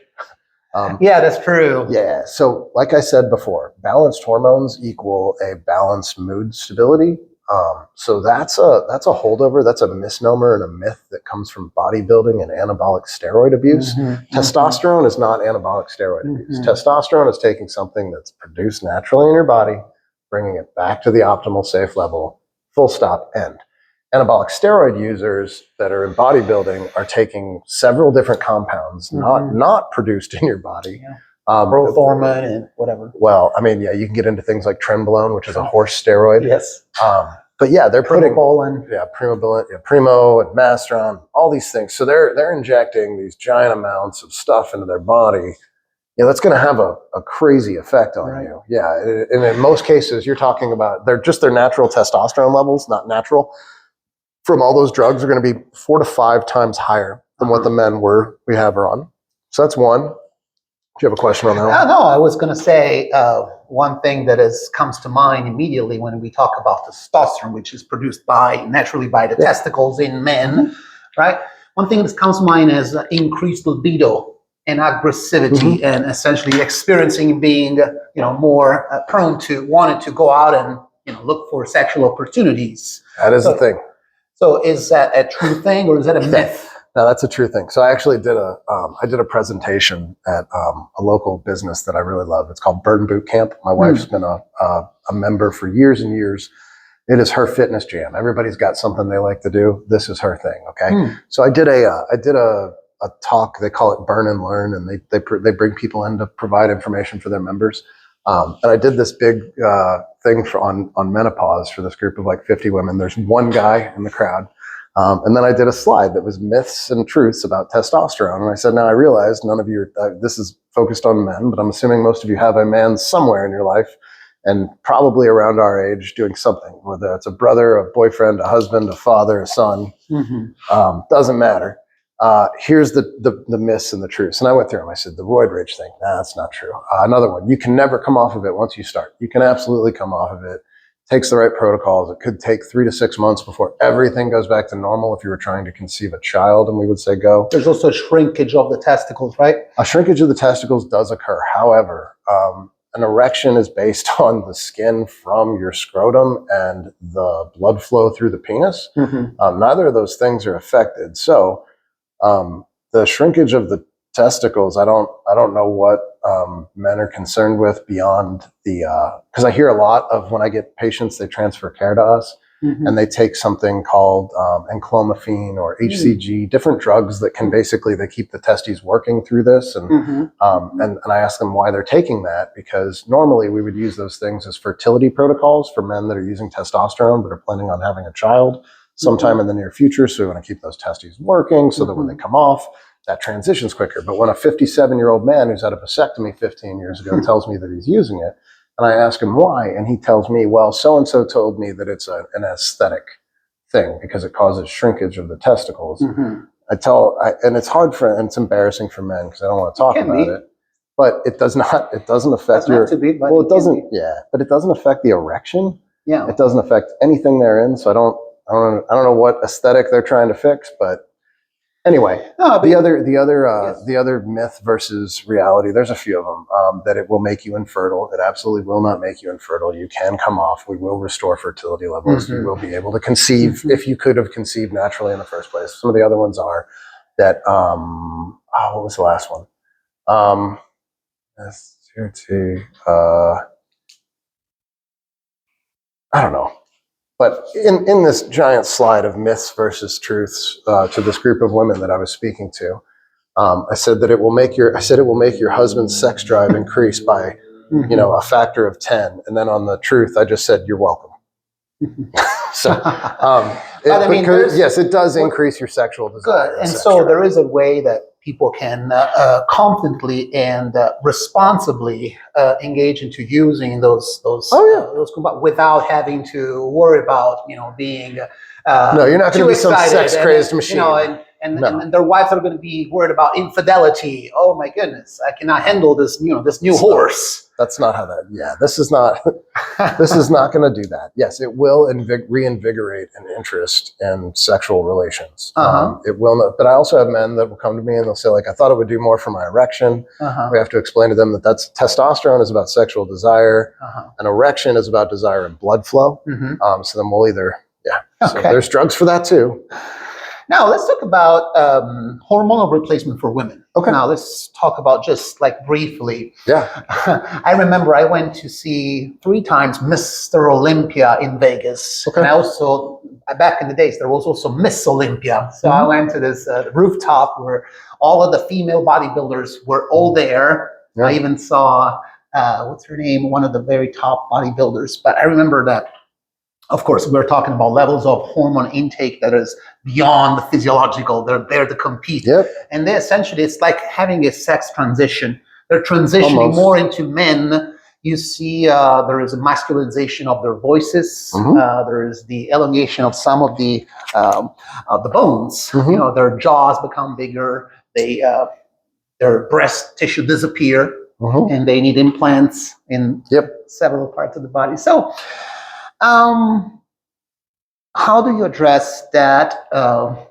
Yeah, that's true. Yeah. So like I said before, balanced hormones equal a balanced mood stability. So that's a holdover. That's a misnomer and a myth that comes from bodybuilding and anabolic steroid abuse. Testosterone is not anabolic steroid abuse. Testosterone is taking something that's produced naturally in your body, bringing it back to the optimal safe level, full stop, end. Anabolic steroid users that are in bodybuilding are taking several different compounds, not produced in your body. Growth hormone and whatever. Well, I mean, yeah, you can get into things like trenbolone, which is a horse steroid. Yes. But yeah, they're putting Primo and Masteron, all these things. So they're injecting these giant amounts of stuff into their body. Yeah, that's going to have a crazy effect on you. Yeah, and in most cases, you're talking about their natural testosterone levels, not natural, from all those drugs are going to be 4 to 5 times higher than what the men we have are on. So that's one. Do you have a question on that one? No, I was going to say one thing that comes to mind immediately when we talk about testosterone, which is produced naturally by the testicles in men, right? One thing that comes to mind is increased libido and aggressivity, and essentially experiencing being, more prone to wanting to go out and look for sexual opportunities. That is a thing. So is that a true thing or is that a myth? No, that's a true thing. So I actually did a presentation at a local business that I really love. It's called Burn Boot Camp. My wife's been a member for years and years. It is her fitness jam. Everybody's got something they like to do. This is her thing. Okay. So I did a talk. They call it Burn and Learn, and they bring people in to provide information for their members. And I did this big thing on menopause for this group of like 50 women. There's one guy in the crowd. And then I did a slide that was myths and truths about testosterone. And I said, now I realize none of you, this is focused on men, but I'm assuming most of you have a man somewhere in your life and probably around our age doing something, whether it's a brother, a boyfriend, a husband, a father, a son, doesn't matter. Here's the myths and the truths. And I went through them. I said, the roid rage thing, that's not true. Another one, you can never come off of it once you start. You can absolutely come off of it. Takes the right protocols. It could take 3 to 6 months before everything goes back to normal if you were trying to conceive a child, and we would say go. There's also a shrinkage of the testicles, right? A shrinkage of the testicles does occur. However, an erection is based on the skin from your scrotum and the blood flow through the penis. Neither of those things are affected. So the shrinkage of the testicles, I don't know what men are concerned with beyond because I hear a lot of when I get patients, they transfer care to us and they take something called enclomiphene or HCG, different drugs that can basically, they keep the testes working through this. And I ask them why they're taking that, because normally we would use those things as fertility protocols for men that are using testosterone but are planning on having a child sometime in the near future. So we want to keep those testes working so that when they come off, that transitions quicker. But when a 57-year-old man who's had a vasectomy 15 years ago tells me that he's using it, and I ask him why, and he tells me, well, so-and-so told me that it's an aesthetic thing because it causes shrinkage of the testicles. And it's hard and it's embarrassing for men because I don't want to talk about it, but it doesn't affect but it doesn't affect the erection. Yeah. It doesn't affect anything therein. So I don't know what aesthetic they're trying to fix, but anyway, the other myth versus reality, there's a few of them, that it will make you infertile. It absolutely will not make you infertile. You can come off. We will restore fertility levels. You will be able to conceive if you could have conceived naturally in the first place. Some of the other ones are that, what was the last one? STT, I don't know. But in this giant slide of myths versus truths to this group of women that I was speaking to, I said that it will make your husband's sex drive increase by, a factor of 10. And then on the truth, I just said, you're welcome. So, yes, it does increase your sexual desire. Good. And so there is a way that people can confidently and responsibly engage into using those without having to worry about being no, you're not going to be some sex crazed machine. And their wives are going to be worried about infidelity. Oh my goodness, I cannot handle this new horse. That's not how that. Yeah, this is not. This is not going to do that. Yes, it will reinvigorate an interest in sexual relations. It will not. But I also have men that will come to me and they'll say, like, I thought it would do more for my erection. We have to explain to them that testosterone is about sexual desire, and erection is about desire and blood flow. So then we'll either So there's drugs for that too. Now let's talk about hormonal replacement for women. Okay. Now let's talk about just like briefly. Yeah. I remember I went to see 3 times Mr. Olympia in Vegas. Okay. And I also, back in the days, there was also Miss Olympia. So I went to this rooftop where all of the female bodybuilders were all there. Yeah. I even saw, what's her name? One of the very top bodybuilders. But I remember that, of course, we're talking about levels of hormone intake that is beyond the physiological. They're there to compete. Yep. And they essentially, it's like having a sex transition. They're transitioning more into men. You see there is a masculinization of their voices. There is the elongation of some of the bones. Their jaws become bigger. Their breast tissue disappear. And they need implants in several parts of the body. So how do you address that,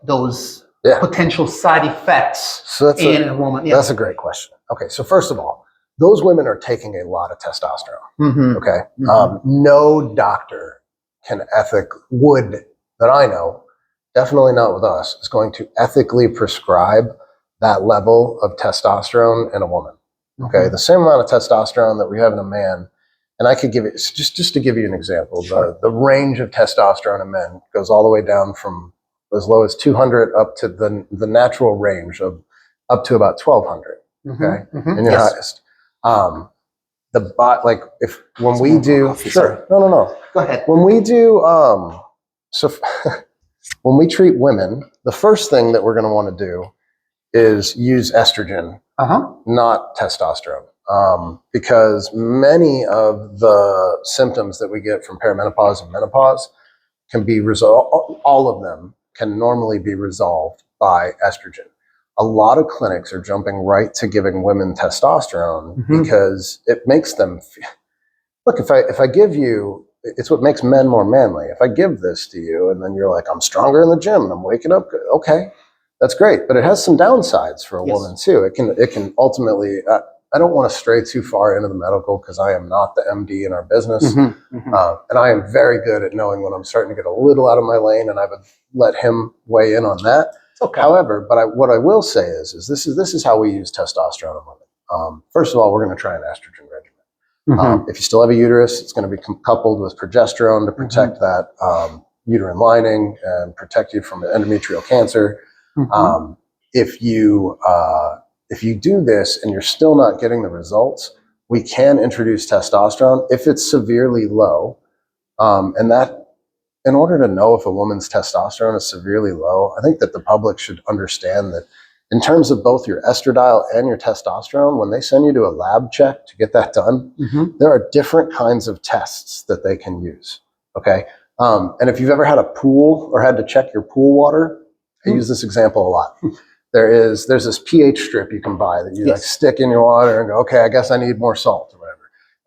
those potential side effects in a woman? That's a great question. Okay, so first of all, those women are taking a lot of testosterone. Okay, no doctor that I know, definitely not with us, is going to ethically prescribe that level of testosterone in a woman. Okay, the same amount of testosterone that we have in a man. And I could give it, just to give you an example, the range of testosterone in men goes all the way down from as low as 200 up to the natural range of up to about 1200. Okay, in your highest. When we do, go ahead. When we do, when we treat women, the first thing that we're going to want to do is use estrogen, not testosterone. Because many of the symptoms that we get from perimenopause and menopause can be resolved, all of them can normally be resolved by estrogen. A lot of clinics are jumping right to giving women testosterone because it makes them look, if I give you, it's what makes men more manly. If I give this to you and then you're like, I'm stronger in the gym and I'm waking up, okay, that's great. But it has some downsides for a woman too. It can ultimately, I don't want to stray too far into the medical because I am not the MD in our business. And I am very good at knowing when I'm starting to get a little out of my lane, and I would let him weigh in on that. Okay. However, what I will say is this is how we use testosterone in women. First of all, we're going to try an estrogen regimen. If you still have a uterus, it's going to be coupled with progesterone to protect that uterine lining and protect you from endometrial cancer. If you do this and you're still not getting the results, we can introduce testosterone if it's severely low. And that, in order to know if a woman's testosterone is severely low, I think that the public should understand that in terms of both your estradiol and your testosterone, when they send you to a lab check to get that done, there are different kinds of tests that they can use. Okay. And if you've ever had a pool or had to check your pool water, I use this example a lot. There's this pH strip you can buy that you like stick in your water and go, okay, I guess I need more salt or whatever.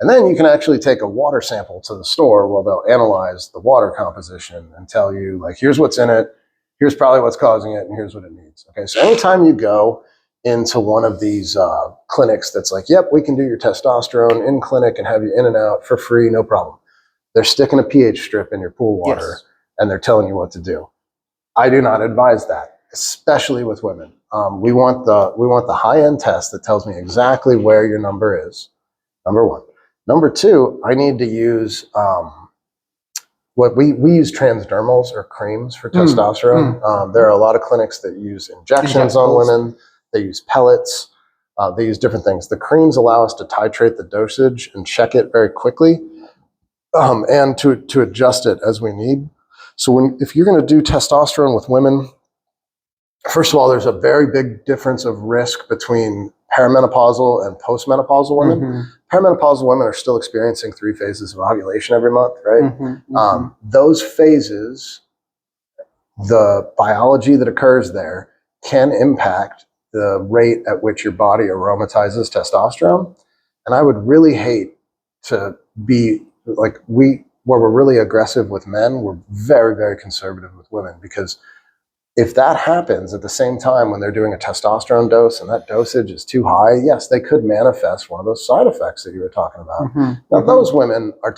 And then you can actually take a water sample to the store where they'll analyze the water composition and tell you, like, here's what's in it, here's probably what's causing it, and here's what it needs. Okay, so anytime you go into one of these clinics that's like, yep, we can do your testosterone in clinic and have you in and out for free, no problem. They're sticking a pH strip in your pool water and they're telling you what to do. I do not advise that, especially with women. We want the high-end test that tells me exactly where your number is. Number one. Number two, I need to use what we use transdermals or creams for testosterone. There are a lot of clinics that use injections on women. They use pellets. They use different things. The creams allow us to titrate the dosage and check it very quickly, and to adjust it as we need. So if you're going to do testosterone with women, first of all, there's a very big difference of risk between perimenopausal and postmenopausal women. Perimenopausal women are still experiencing 3 phases of ovulation every month, right? Those phases, the biology that occurs there can impact the rate at which your body aromatizes testosterone. And I would really hate to be like where we're really aggressive with men, we're very, very conservative with women, because if that happens at the same time when they're doing a testosterone dose and that dosage is too high, yes, they could manifest one of those side effects that you were talking about. Now, those women are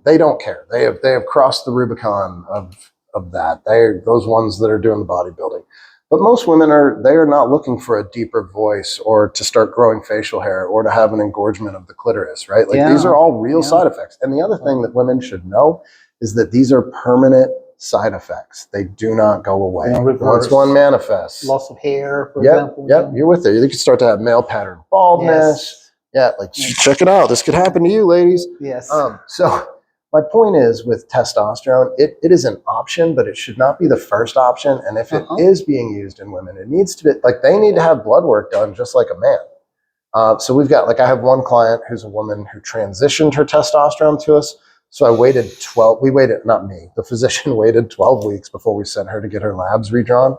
they don't care. They have crossed the Rubicon of that. They're those ones that are doing the bodybuilding. But most women they are not looking for a deeper voice or to start growing facial hair or to have an engorgement of the clitoris, right? Like these are all real side effects. And the other thing that women should know is that these are permanent side effects. They do not go away. Once one manifests. Loss of hair, for example. Yep, you're with it. You can start to have male pattern baldness. Yeah, like check it out. This could happen to you, ladies. Yes. So my point is with testosterone, it is an option, but it should not be the first option. And if it is being used in women, it needs to be like they need to have blood work done just like a man. So we've got I have one client who's a woman who transitioned her testosterone to us. So the physician waited 12 weeks before we sent her to get her labs redrawn.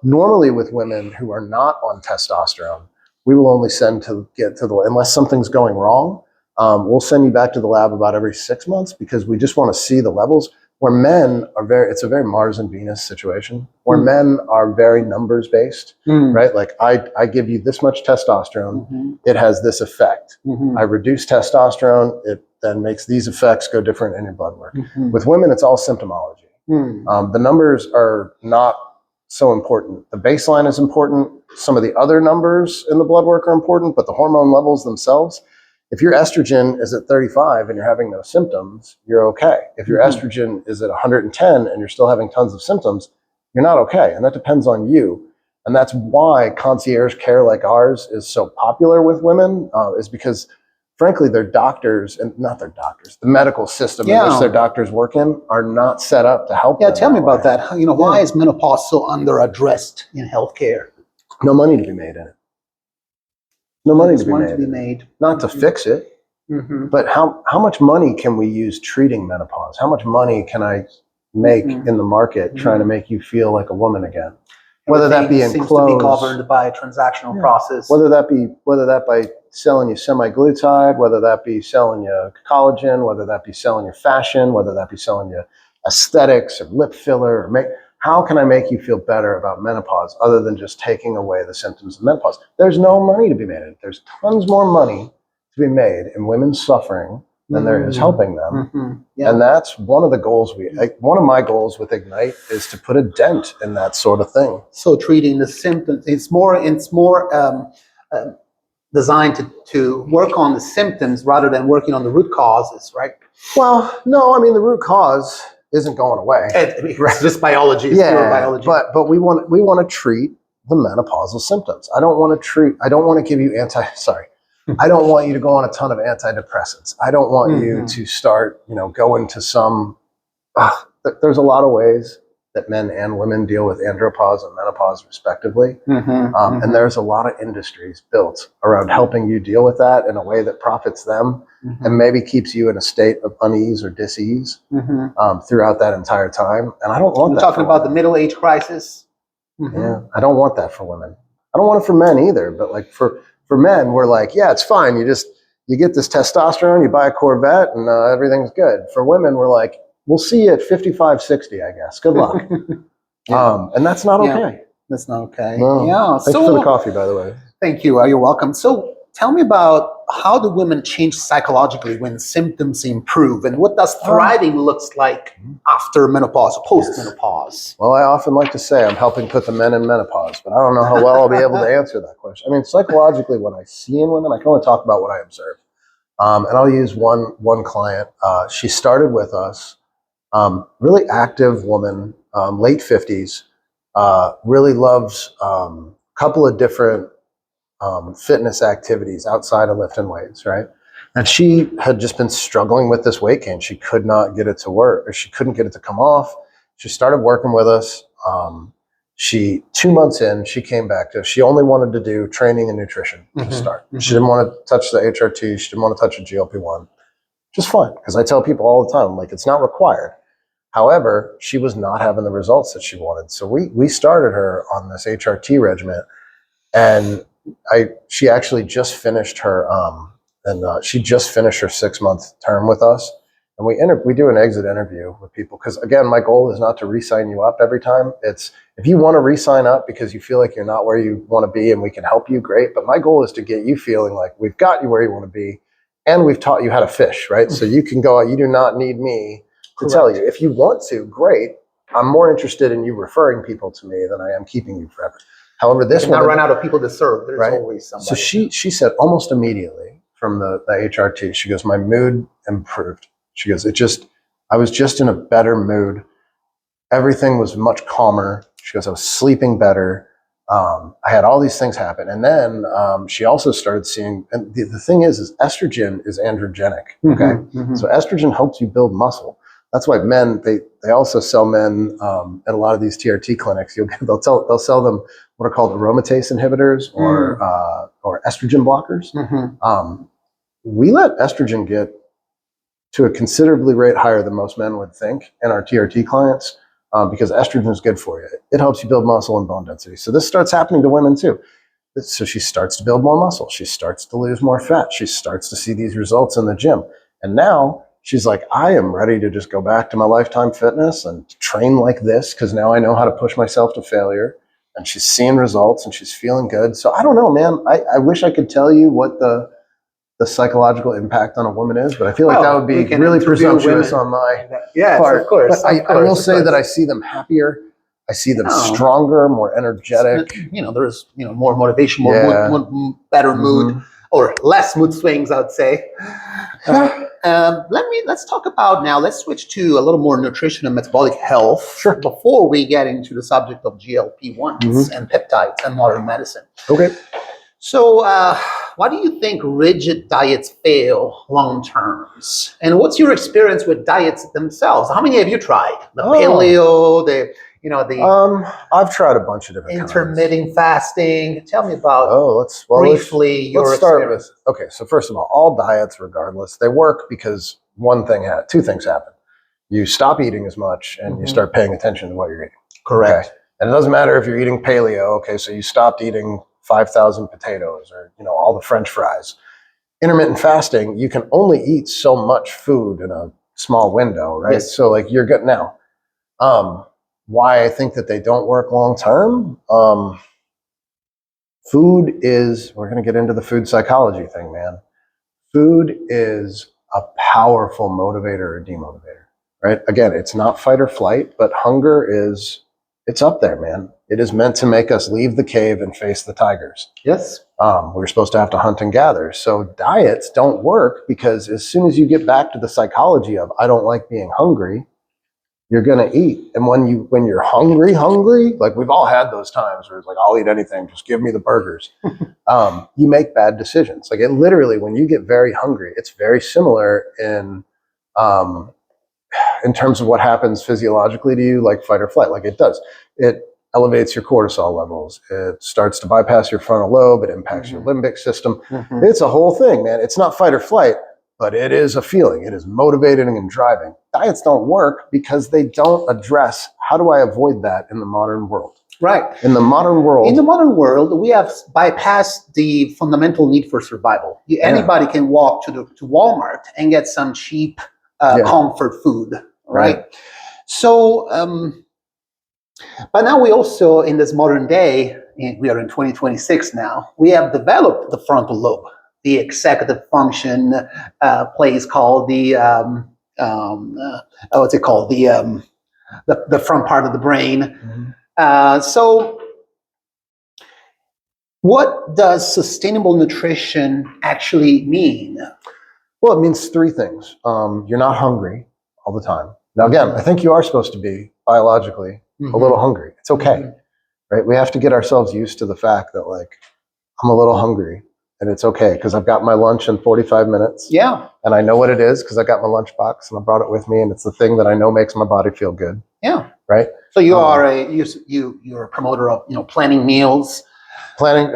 Normally with women who are not on testosterone, we will only send unless something's going wrong, we'll send you back to the lab about every 6 months because we just want to see the levels. Where men it's a very Mars and Venus situation, where men are very numbers based, right? Like I give you this much testosterone, it has this effect. I reduce testosterone, it then makes these effects go different in your blood work. With women, it's all symptomology. The numbers are not so important. The baseline is important. Some of the other numbers in the blood work are important, but the hormone levels themselves, if your estrogen is at 35 and you're having no symptoms, you're okay. If your estrogen is at 110 and you're still having tons of symptoms, you're not okay. And that depends on you. And that's why concierge care like ours is so popular with women, is because frankly, their doctors, and not their doctors, the medical system in which their doctors work in are not set up to help them. Tell me about that. Why is menopause so under-addressed in healthcare? No money to be made in it. No money to be made. Not to fix it, but how much money can we use treating menopause? How much money can I make in the market trying to make you feel like a woman again? Whether that be in seems clothes, to be governed by a transactional process. Whether that by selling you semaglutide, whether that be selling you collagen, whether that be selling you fashion, whether that be selling you aesthetics or lip filler, how can I make you feel better about menopause other than just taking away the symptoms of menopause? There's no money to be made in it. There's tons more money to be made in women suffering than there is helping them. And that's one of the goals one of my goals with Ignite is to put a dent in that sort of thing. So treating the symptoms, it's more designed to work on the symptoms rather than working on the root causes, right? Well, no, I mean the root cause isn't going away. It's just biology. It's pure biology. But we want to treat the menopausal symptoms. I don't want to give you I don't want you to go on a ton of antidepressants. I don't want you to start, go into some, there's a lot of ways that men and women deal with andropause and menopause respectively. And there's a lot of industries built around helping you deal with that in a way that profits them and maybe keeps you in a state of unease or dis-ease throughout that entire time. And I don't want that. We're talking about the middle age crisis. Yeah, I don't want that for women. I don't want it for men either, but like for men, we're like, yeah, it's fine. You get this testosterone, you buy a Corvette and everything's good. For women, we're like, we'll see you at 55, 60, I guess. Good luck. And that's not okay. That's not okay. No. Yeah. Thanks for the coffee, by the way. Thank you. You're welcome. So tell me about how do women change psychologically when symptoms improve, and what does thriving looks like after menopause, post-menopause? Well, I often like to say I'm helping put the men in menopause, but I don't know how well I'll be able to answer that question. I mean, psychologically, what I see in women, I can only talk about what I observe. And I'll use one client. She started with us, really active woman, late 50s, really loves a couple of different fitness activities outside of lifting weights, right? And she had just been struggling with this weight gain. She could not get it to work, or she couldn't get it to come off. She started working with us. 2 months in, she came back to us. She only wanted to do training and nutrition to start. She didn't want to touch the HRT. She didn't want to touch a GLP-1. Just fine, because I tell people all the time, like, it's not required. However, she was not having the results that she wanted. So we started her on this HRT regimen, and she actually just finished her she just finished her 6-month term with us. And we do an exit interview with people, because again, my goal is not to re-sign you up every time. It's, if you want to re-sign up because you feel like you're not where you want to be and we can help you, great. But my goal is to get you feeling like we've got you where you want to be, and we've taught you how to fish, right? So you can go out. You do not need me to tell you. If you want to, great. I'm more interested in you referring people to me than I am keeping you forever. However, this one, not run out of people to serve. There's always somebody. So she said almost immediately from the HRT, she goes, my mood improved. She goes, I was just in a better mood. Everything was much calmer. She goes, I was sleeping better. I had all these things happen. And then she also started seeing, and the thing is estrogen is androgenic. Okay. So estrogen helps you build muscle. That's why men, they also sell men at a lot of these TRT clinics. They'll sell them what are called aromatase inhibitors or estrogen blockers. We let estrogen get to a considerably rate higher than most men would think in our TRT clients, because estrogen is good for you. It helps you build muscle and bone density. So this starts happening to women too. So she starts to build more muscle. She starts to lose more fat. She starts to see these results in the gym. And now she's like, I am ready to just go back to my Lifetime Fitness and train like this, because now I know how to push myself to failure. And she's seeing results and she's feeling good. So I don't know, man. I wish I could tell you what the psychological impact on a woman is, but I feel like that would be really presumptuous on my part. Of course. But I will say that I see them happier. I see them stronger, more energetic. There's more motivation, more better mood, or less mood swings, I would say. Let's talk about now. Let's switch to a little more nutrition and metabolic health. Sure. Before we get into the subject of GLP-1s and peptides and modern medicine. Okay. So, why do you think rigid diets fail long terms? And what's your experience with diets themselves? How many have you tried? The paleo, I've tried a bunch of different intermittent fasting. Tell me about briefly your experience. Okay, so first of all diets, regardless, they work because two things happen. You stop eating as much and you start paying attention to what you're eating. Correct. Okay? And it doesn't matter if you're eating paleo. Okay, so you stopped eating 5,000 potatoes or all the French fries. Intermittent fasting, you can only eat so much food in a small window, right? Yes. So like you're good now. Why I think that they don't work long term? Food is, we're going to get into the food psychology thing, man. Food is a powerful motivator or demotivator, right? Again, it's not fight or flight, but hunger it's up there, man. It is meant to make us leave the cave and face the tigers. Yes. We're supposed to have to hunt and gather. So diets don't work, because as soon as you get back to the psychology of, I don't like being hungry, you're going to eat. And when you're hungry, like we've all had those times where it's like, I'll eat anything, just give me the burgers. You make bad decisions. Like it literally, when you get very hungry, it's very similar in terms of what happens physiologically to you, like fight or flight, like it does. It elevates your cortisol levels. It starts to bypass your frontal lobe. It impacts your limbic system. It's a whole thing, man. It's not fight or flight, but it is a feeling. It is motivating and driving. Diets don't work because they don't address, how do I avoid that in the modern world? Right. In the modern world, we have bypassed the fundamental need for survival. Anybody can walk to Walmart and get some cheap comfort food, right? So, but now we also, in this modern day, we are in 2026 now, we have developed the frontal lobe. the executive function place called what's it called? The front part of the brain. So what does sustainable nutrition actually mean? Well, it means three things. You're not hungry all the time. Now, again, I think you are supposed to be biologically a little hungry. It's okay, right? We have to get ourselves used to the fact that, like, I'm a little hungry, and it's okay because I've got my lunch in 45 minutes. Yeah. And I know what it is because I got my lunch box and I brought it with me, and it's the thing that I know makes my body feel good. Yeah. Right. So you're a promoter of planning meals. Planning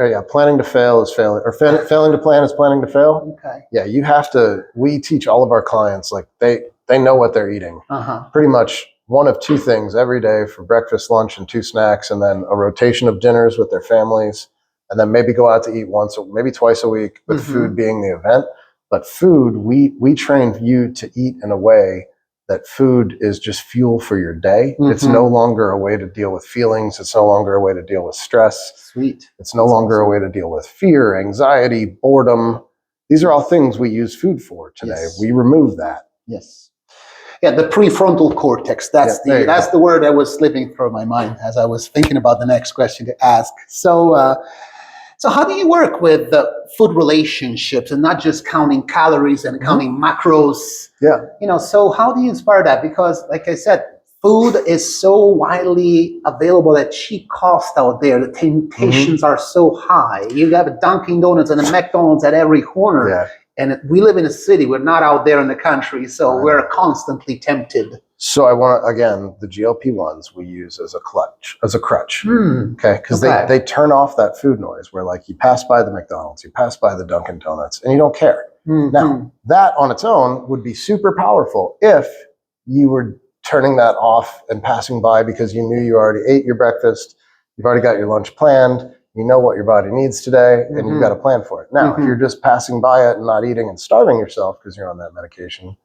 to fail is failing, or failing to plan is planning to fail. Okay. Yeah, you have to. We teach all of our clients, like, they know what they're eating. Pretty much one of two things every day for breakfast, lunch, and 2 snacks, and then a rotation of dinners with their families, and then maybe go out to eat once or maybe twice a week, with food being the event. But food, we train you to eat in a way that food is just fuel for your day. It's no longer a way to deal with feelings. It's no longer a way to deal with stress. Sweet. It's no longer a way to deal with fear, anxiety, boredom. These are all things we use food for today. Yes. We remove that. Yes. Yeah, the prefrontal cortex. That's the word that was slipping through my mind as I was thinking about the next question to ask. So how do you work with the food relationships and not just counting calories and counting macros? Yeah. So how do you inspire that? Because, like I said, food is so widely available at cheap cost out there. The temptations are so high. You have a Dunkin' Donuts and a McDonald's at every corner. Yeah. And we live in a city. We're not out there in the country, so we're constantly tempted. So I want to, again, the GLP-1s we use as a crutch. Okay, because they turn off that food noise where, like, you pass by the McDonald's, you pass by the Dunkin' Donuts, and you don't care. Now, that on its own would be super powerful if you were turning that off and passing by because you knew you already ate your breakfast, you've already got your lunch planned, you know what your body needs today, and you've got a plan for it. Now, if you're just passing by it and not eating and starving yourself because you're on that medication,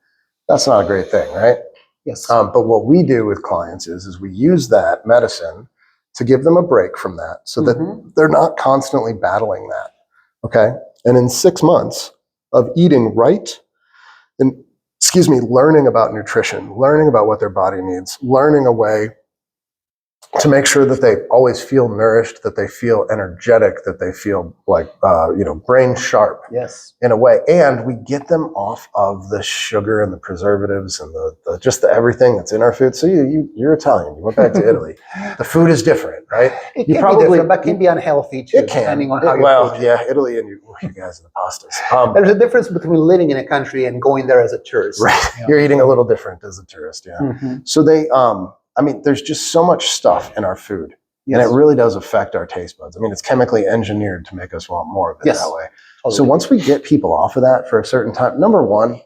that's not a great thing, right? Yes. But what we do with clients is we use that medicine to give them a break from that so that they're not constantly battling that. Okay. And in 6 months of eating right and, learning about nutrition, learning about what their body needs, learning a way to make sure that they always feel nourished, that they feel energetic, that they feel like, brain sharp. Yes. In a way. And we get them off of the sugar and the preservatives and the everything that's in our food. So you're Italian. You went back to Italy. The food is different, right? It can be different, but can be unhealthy too. It can. Depending on how you Italy and you guys and the pastas. There's a difference between living in a country and going there as a tourist. Right. You're eating a little different as a tourist. Yeah. So they, there's just so much stuff in our food, and it really does affect our taste buds. It's chemically engineered to make us want more of it that way. Totally. So once we get people off of that for a certain time, number one,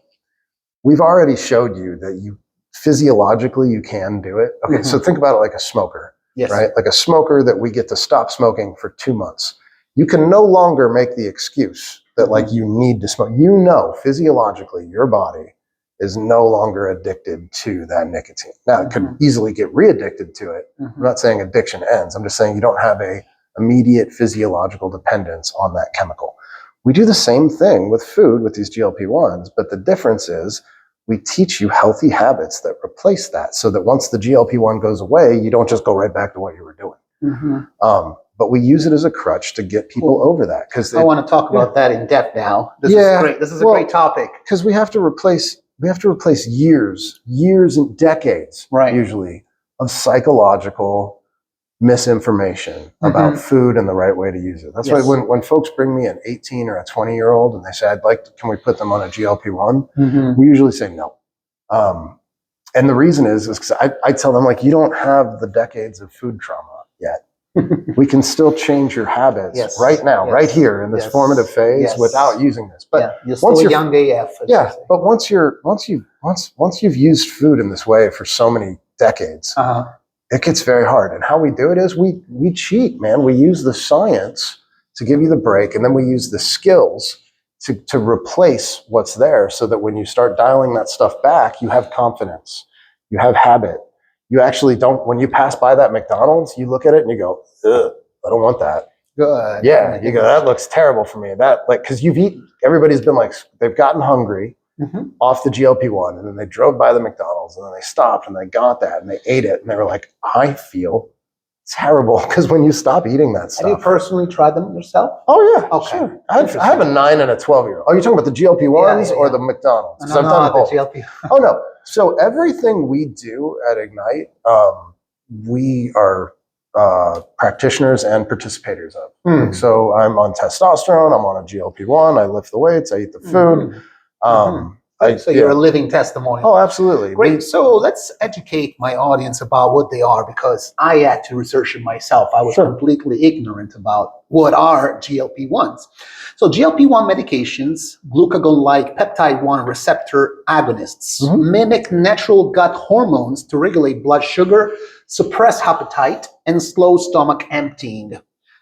we've already showed you that you physiologically you can do it. Okay, so think about it like a smoker, right? Like a smoker that we get to stop smoking for 2 months. You can no longer make the excuse that like you need to smoke. Physiologically, your body is no longer addicted to that nicotine. Now, it could easily get re-addicted to it. I'm not saying addiction ends. I'm just saying you don't have a immediate physiological dependence on that chemical. We do the same thing with food with these GLP-1s, but the difference is we teach you healthy habits that replace that so that once the GLP-1 goes away, you don't just go right back to what you were doing. But we use it as a crutch to get people over that. Because I want to talk about that in depth now. This is great. This is a great topic. Because we have to replace years and decades, usually, of psychological misinformation about food and the right way to use it. That's why when folks bring me an 18 or a 20-year-old and they say, can we put them on a GLP-1? We usually say no. And the reason is because I tell them, like, you don't have the decades of food trauma yet. We can still change your habits right now, right here in this formative phase without using this. But you're still a young AF. But once you've used food in this way for so many decades, it gets very hard. And how we do it is we cheat, man. We use the science to give you the break, and then we use the skills to replace what's there so that when you start dialing that stuff back, you have confidence, you have habit. You actually don't, when you pass by that McDonald's, you look at it and you go, ugh, I don't want that. Good. Yeah, you go, that looks terrible for me. That, like, because everybody's been like, they've gotten hungry off the GLP-1, and then they drove by the McDonald's, and then they stopped and they got that and they ate it, and they were like, I feel terrible, because when you stop eating that stuff. Have you personally tried them yourself? Oh yeah, Okay. sure. I have a 9 and a 12-year-old. Oh, you're talking about the GLP-1s or the McDonald's? No, I've done both. The GLP. Oh no. So everything we do at Ignite, we are practitioners and participators of. So I'm on testosterone. I'm on a GLP-1. I lift the weights. I eat the food. So you're a living testimonial. Oh, absolutely. Great. So let's educate my audience about what they are, because I had to research it myself. I was completely ignorant about what are GLP-1s. So GLP-1 medications, glucagon-like peptide-1 receptor agonists, mimic natural gut hormones to regulate blood sugar, suppress appetite, and slow stomach emptying.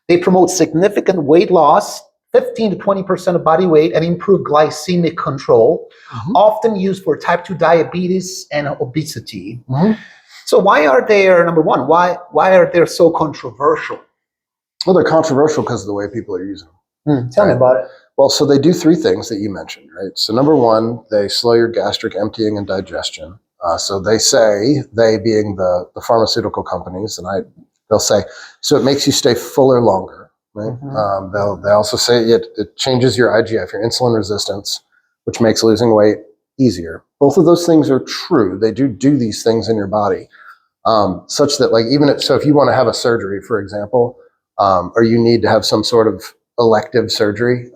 They promote significant weight loss, 15 to 20% of body weight, and improve glycemic control, often used for type 2 diabetes and obesity. So why are they, number one, why are they so controversial? Well, they're controversial because of the way people are using them. Tell me about it. Well, so they do 3 things that you mentioned, right? So number 1, they slow your gastric emptying and digestion. So they say, they being the pharmaceutical companies, and they'll say, so it makes you stay fuller longer. Right? They also say it changes your IGF, your insulin resistance, which makes losing weight easier. Both of those things are true. They do these things in your body, such that, like, if you want to have a surgery, for example, or you need to have some sort of elective surgery,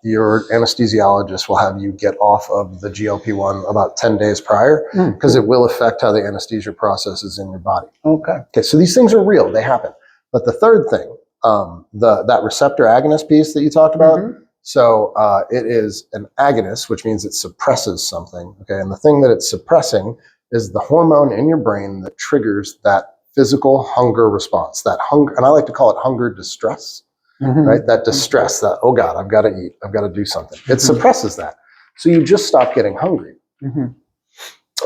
your anesthesiologist will have you get off of the GLP-1 about 10 days prior, because it will affect how the anesthesia processes in your body. Okay, so these things are real. They happen. But the third thing, that receptor agonist piece that you talked about. So it is an agonist, which means it suppresses something. Okay, and the thing that it's suppressing is the hormone in your brain that triggers that physical hunger response. That hunger, and I like to call it hunger distress. Right? That distress, that, oh God, I've got to eat, I've got to do something. It suppresses that. So you just stop getting hungry.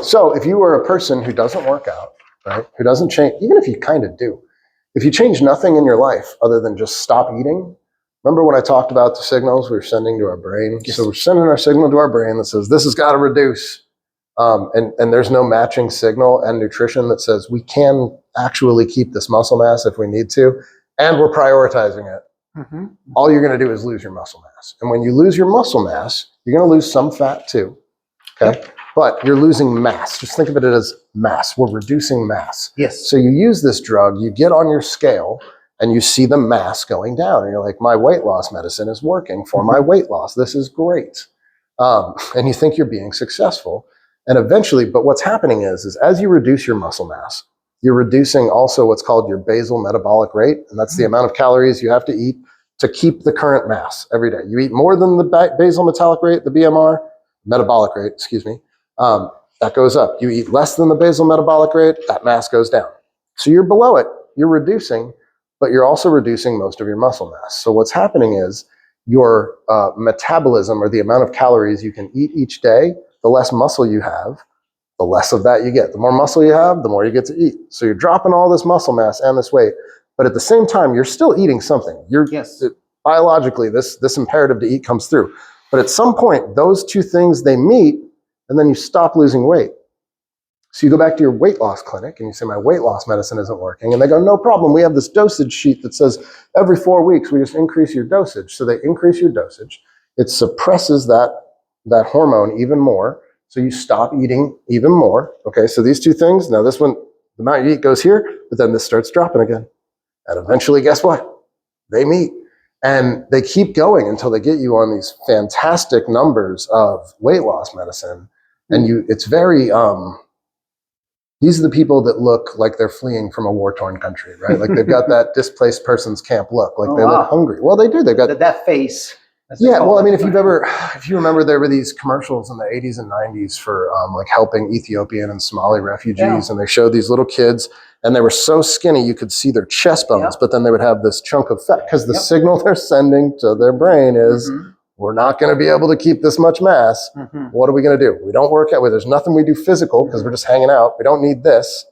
So if you were a person who doesn't work out, right, who doesn't change, even if you kind of do, if you change nothing in your life other than just stop eating, remember when I talked about the signals we were sending to our brain? Yes. So we're sending our signal to our brain that says, this has got to reduce. And there's no matching signal and nutrition that says we can actually keep this muscle mass if we need to, and we're prioritizing it. All you're going to do is lose your muscle mass. And when you lose your muscle mass, you're going to lose some fat too. Okay. But you're losing mass. Just think of it as mass. We're reducing mass. Yes. So you use this drug, you get on your scale, and you see the mass going down. And you're like, my weight loss medicine is working for my weight loss. This is great. And you think you're being successful. And eventually, but what's happening is as you reduce your muscle mass, you're reducing also what's called your basal metabolic rate. And that's the amount of calories you have to eat to keep the current mass every day. You eat more than the basal metabolic rate, the BMR, metabolic rate, excuse me. That goes up. You eat less than the basal metabolic rate, that mass goes down. So you're below it, you're reducing, but you're also reducing most of your muscle mass. So what's happening is your metabolism, or the amount of calories you can eat each day, the less muscle you have, the less of that you get. The more muscle you have, the more you get to eat. So you're dropping all this muscle mass and this weight, but at the same time, you're still eating something. Biologically, this imperative to eat comes through. But at some point, those two things, they meet, and then you stop losing weight. So you go back to your weight loss clinic and you say, my weight loss medicine isn't working. And they go, no problem. We have this dosage sheet that says every 4 weeks, we just increase your dosage. So they increase your dosage. It suppresses that hormone even more. So you stop eating even more. Okay, so these two things, now this one, the amount you eat goes here, but then this starts dropping again. And eventually, guess what? They meet. And they keep going until they get you on these fantastic numbers of weight loss medicine. And it's very, these are the people that look like they're fleeing from a war-torn country, right? Like they've got that displaced person's camp look, like they look hungry. Well, they do. They've got that face. Yeah, well, I mean, if you remember, there were these commercials in the 80s and 90s for like helping Ethiopian and Somali refugees, and they showed these little kids, and they were so skinny you could see their chest bones, but then they would have this chunk of fat, because the signal they're sending to their brain is, we're not going to be able to keep this much mass. What are we going to do? We don't work out. There's nothing we do physical because we're just hanging out. We don't need this,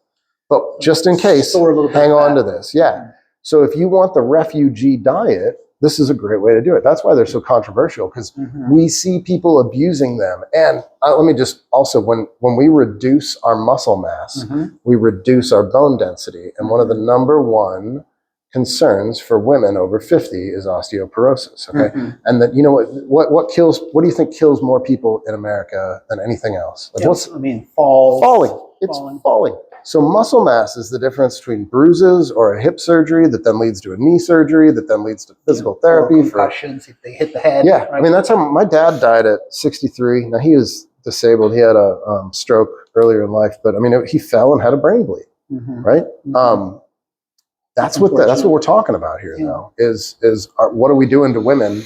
but just in case, hang on to this. Yeah. So if you want the refugee diet, this is a great way to do it. That's why they're so controversial, because we see people abusing them. And let me just also, when we reduce our muscle mass, we reduce our bone density. And one of the number one concerns for women over 50 is osteoporosis. Okay. And that, you know, what do you think kills more people in America than anything else? Like falling. It's falling. So muscle mass is the difference between bruises or a hip surgery that then leads to a knee surgery that then leads to physical therapy. Or concussions if they hit the head. Yeah, right? I mean, that's how my dad died at 63. Now, he was disabled. He had a stroke earlier in life, but I mean, he fell and had a brain bleed, right? That's what we're talking about here, though, is what are we doing to women,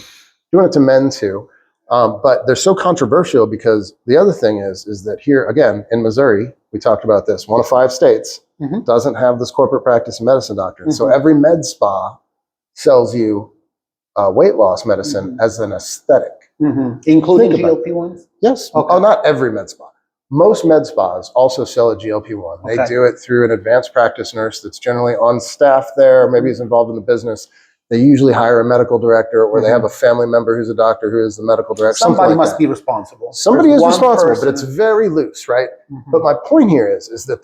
doing it to men too. But they're so controversial because the other thing is that here, again, in Missouri, we talked about this, 1 of 5 states doesn't have this corporate practice of medicine doctrine. So every med spa sells you weight loss medicine as an aesthetic. Including GLP-1s? Yes. Okay. Oh, not every med spa. Most med spas also sell a GLP-1. They do it through an advanced practice nurse that's generally on staff there, or maybe is involved in the business. They usually hire a medical director, or they have a family member who's a doctor who is the medical director. Somebody must be responsible. Somebody is responsible, but it's very loose, right? But my point here is that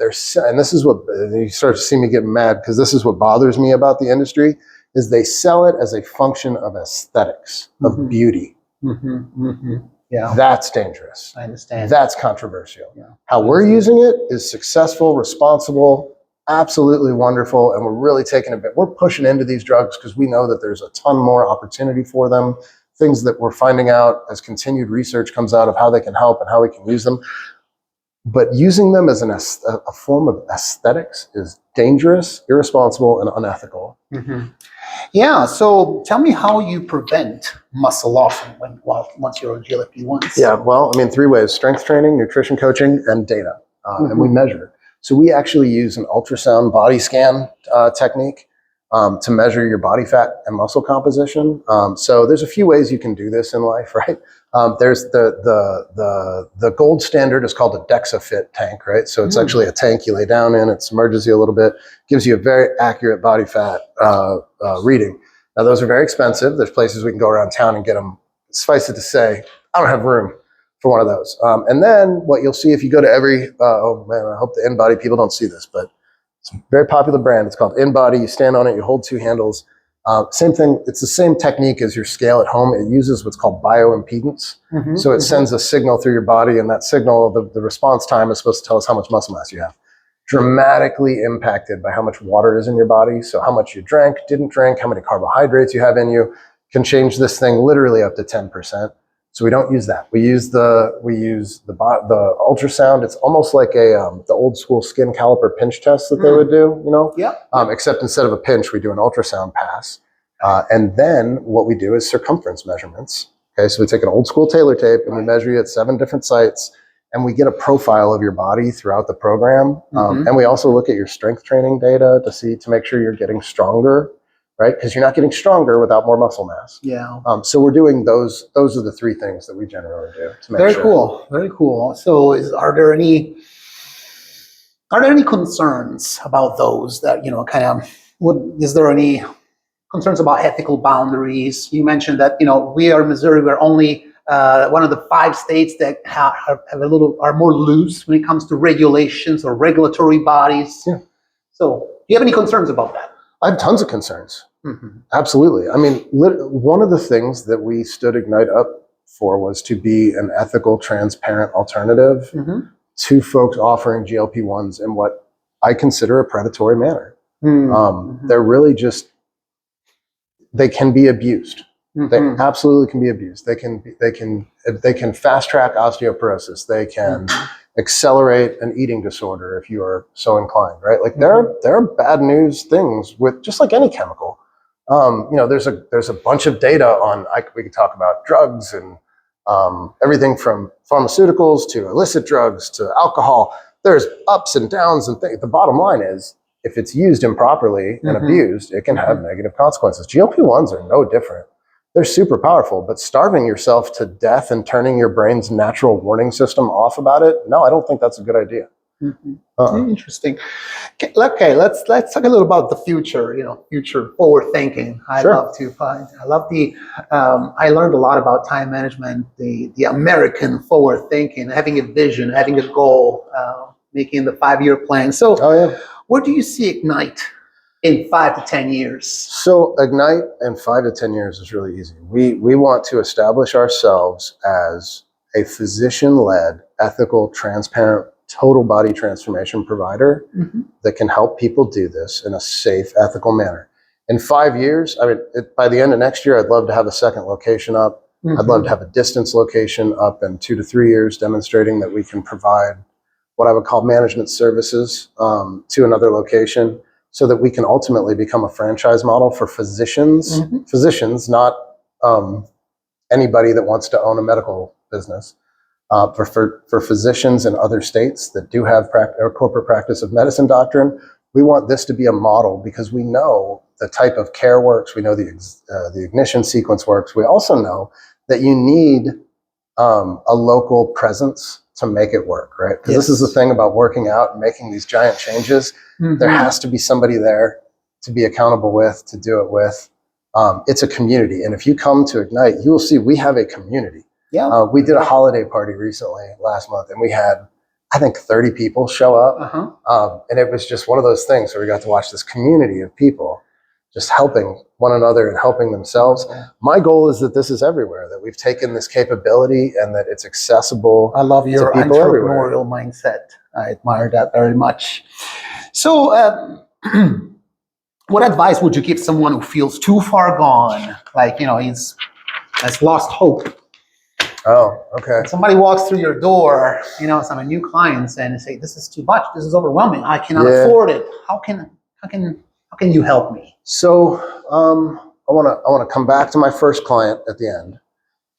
and this is what, you start to see me get mad, because this is what bothers me about the industry, is they sell it as a function of aesthetics, of beauty. Yeah, that's dangerous. I understand. That's controversial. Yeah. How we're using it is successful, responsible, absolutely wonderful, and we're really taking we're pushing into these drugs because we know that there's a ton more opportunity for them, things that we're finding out as continued research comes out of how they can help and how we can use them. But using them as a form of aesthetics is dangerous, irresponsible, and unethical. Yeah, so tell me how you prevent muscle loss once you're on GLP-1s. Yeah, well, I mean, 3 ways: strength training, nutrition coaching, and data. And we measure. So we actually use an ultrasound body scan technique to measure your body fat and muscle composition. So there's a few ways you can do this in life, right? There's the gold standard is called a DexaFit tank, right? So it's actually a tank you lay down in, it submerges you a little bit, gives you a very accurate body fat reading. Now those are very expensive. There's places we can go around town and get them. Suffice it to say, I don't have room for one of those. And then what you'll see if you go to every, oh man, I hope the InBody people don't see this, but it's a very popular brand. It's called InBody. You stand on it, you hold 2 handles. Same thing, it's the same technique as your scale at home. It uses what's called bioimpedance. So it sends a signal through your body, and that signal, the response time is supposed to tell us how much muscle mass you have. Dramatically impacted by how much water is in your body. So how much you drank, didn't drink, how many carbohydrates you have in you can change this thing literally up to 10%. So we don't use that. We use the ultrasound. It's almost like the old school skin caliper pinch test that they would do, you know? Yeah. Except instead of a pinch, we do an ultrasound pass. And then what we do is circumference measurements. Okay, so we take an old school Taylor tape and we measure you at 7 different sites, and we get a profile of your body throughout the program. And we also look at your strength training data to make sure you're getting stronger. Right, because you're not getting stronger without more muscle mass. Yeah. So we're doing those. Those are the 3 things that we generally do to make Very cool. Very cool. So, are there any concerns about those that is there any concerns about ethical boundaries? You mentioned that we are in Missouri. We're only one of the 5 states that are more loose when it comes to regulations or regulatory bodies. Yeah. So, do you have any concerns about that? I have tons of concerns. Absolutely. I mean, one of the things that we stood Ignite up for was to be an ethical, transparent alternative to folks offering GLP-1s in what I consider a predatory manner. They're really they can be abused. They absolutely can be abused. They can fast track osteoporosis. They can accelerate an eating disorder if you are so inclined, right? Like there are bad news things with just like any chemical. There's a bunch of data on. We could talk about drugs and everything from pharmaceuticals to illicit drugs to alcohol. There's ups and downs and things. The bottom line is, if it's used improperly and abused, it can have negative consequences. GLP-1s are no different. They're super powerful, but starving yourself to death and turning your brain's natural warning system off about it, no, I don't think that's a good idea. Interesting. Okay, let's talk a little about the future. Future forward thinking. Sure. I love the. I learned a lot about time management. The American forward thinking, having a vision, having a goal, making the 5-year plan. So, where do you see Ignite in 5 to 10 years? So Ignite in 5 to 10 years is really easy. We want to establish ourselves as a physician-led, ethical, transparent, total body transformation provider that can help people do this in a safe, ethical manner. In 5 years, by the end of next year, I'd love to have a second location up. I'd love to have a distance location up in 2 to 3 years, demonstrating that we can provide what I would call management services to another location, so that we can ultimately become a franchise model for physicians. Physicians, not anybody that wants to own a medical business. For physicians in other states that do have corporate practice of medicine doctrine, we want this to be a model because we know the type of care works. We know the ignition sequence works. We also know that you need a local presence to make it work, right? Because this is the thing about working out and making these giant changes. There has to be somebody there to be accountable with, to do it with. It's a community. And if you come to Ignite, you will see we have a community. Yeah. We did a holiday party recently last month, and we had, I think, 30 people show up. And it was just one of those things where we got to watch this community of people just helping one another and helping themselves. My goal is that this is everywhere, that we've taken this capability and that it's accessible. I love your entrepreneurial everywhere. Mindset. I admire that very much. So, what advice would you give someone who feels too far gone? Like, has lost hope. Oh, okay. Somebody walks through your door, some new clients, and say, "This is too much. This is overwhelming. I cannot afford it. How can you help me?" So, I want to come back to my first client at the end,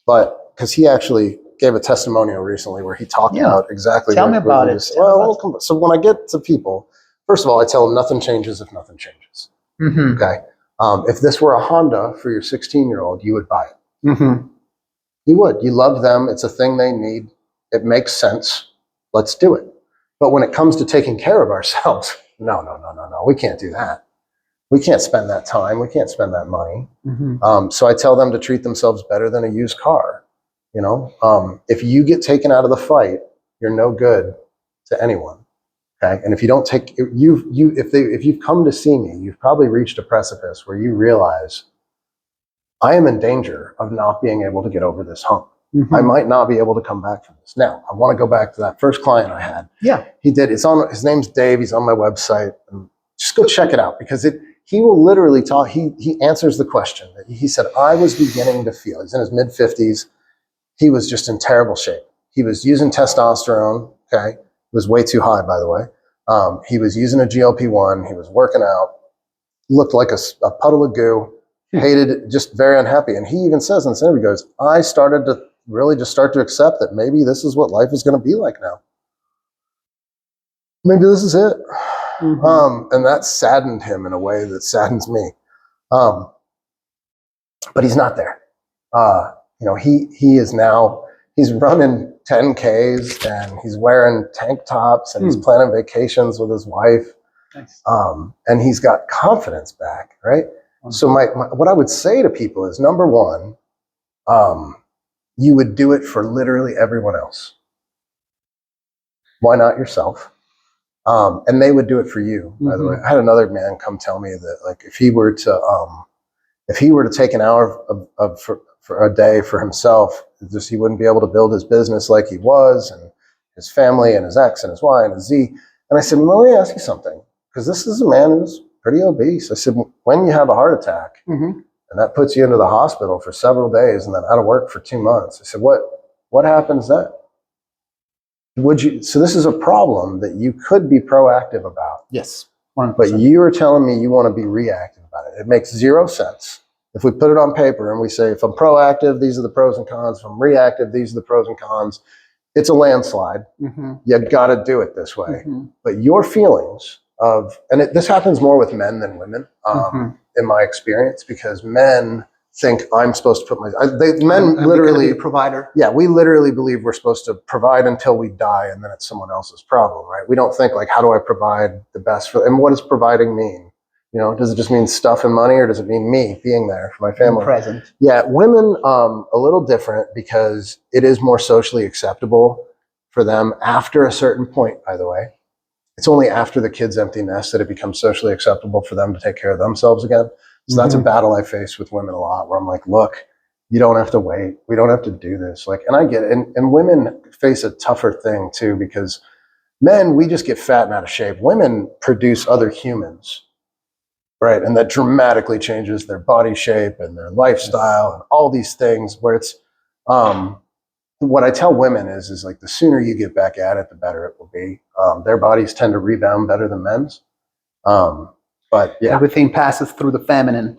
but because he actually gave a testimonial recently where he talked about exactly. Tell me about it. So when I get to people, first of all, I tell them nothing changes if nothing changes. Okay. If this were a Honda for your 16-year-old, you would buy it. You would. You love them. It's a thing they need. It makes sense. Let's do it. But when it comes to taking care of ourselves, no. We can't do that. We can't spend that time. We can't spend that money. So I tell them to treat themselves better than a used car. If you get taken out of the fight, you're no good to anyone. Okay. And if you don't take if you've come to see me, you've probably reached a precipice where you realize I am in danger of not being able to get over this hump. I might not be able to come back from this. Now, I want to go back to that first client I had. Yeah. He did. His name's Dave. He's on my website. And just go check it out because he will literally talk. He answers the question. He said, I was beginning to feel, he's in his mid-50s. He was just in terrible shape. He was using testosterone. Okay. It was way too high, by the way. He was using a GLP-1. He was working out, looked like a puddle of goo. Hated it, just very unhappy. And he even says in this interview, he goes, I started to really just start to accept that maybe this is what life is going to be like now. Maybe this is it. And that saddened him in a way that saddens me. But he's not there. He is now, he's running 10Ks and he's wearing tank tops and he's planning vacations with his wife. Nice. And he's got confidence back, right? So what I would say to people is, number one, you would do it for literally everyone else. Why not yourself? And they would do it for you, by the way. I had another man come tell me that, like, if he were to take an hour for a day for himself, he wouldn't be able to build his business like he was, and his family and his X and his Y and his Z. And I said, well, let me ask you something, because this is a man who's pretty obese. I said, when you have a heart attack and that puts you into the hospital for several days and then out of work for 2 months, I said, what happens then? So this is a problem that you could be proactive about. Yes. 100%. But you are telling me you want to be reactive about it. It makes zero sense. If we put it on paper and we say, if I'm proactive, these are the pros and cons. If I'm reactive, these are the pros and cons. It's a landslide. You got to do it this way. But your feelings this happens more with men than women, in my experience, because men think I'm supposed to put men I'm literally the provider. Yeah, we literally believe we're supposed to provide until we die, and then it's someone else's problem, right? We don't think like, how do I provide the best for, and what does providing mean? You know, does it just mean stuff and money, or does it mean me being there for my family? Present. Yeah, women, a little different, because it is more socially acceptable for them after a certain point, by the way. It's only after the kid's empty nest that it becomes socially acceptable for them to take care of themselves again. So that's a battle I face with women a lot, where I'm like, look, you don't have to wait. We don't have to do this. Like, and I get it. And women face a tougher thing too, because men, we just get fat and out of shape. Women produce other humans, right? And that dramatically changes their body shape and their lifestyle and all these things, where it's, what I tell women is like, the sooner you get back at it, the better it will be. Their bodies tend to rebound better than men's. But yeah, everything passes through the feminine.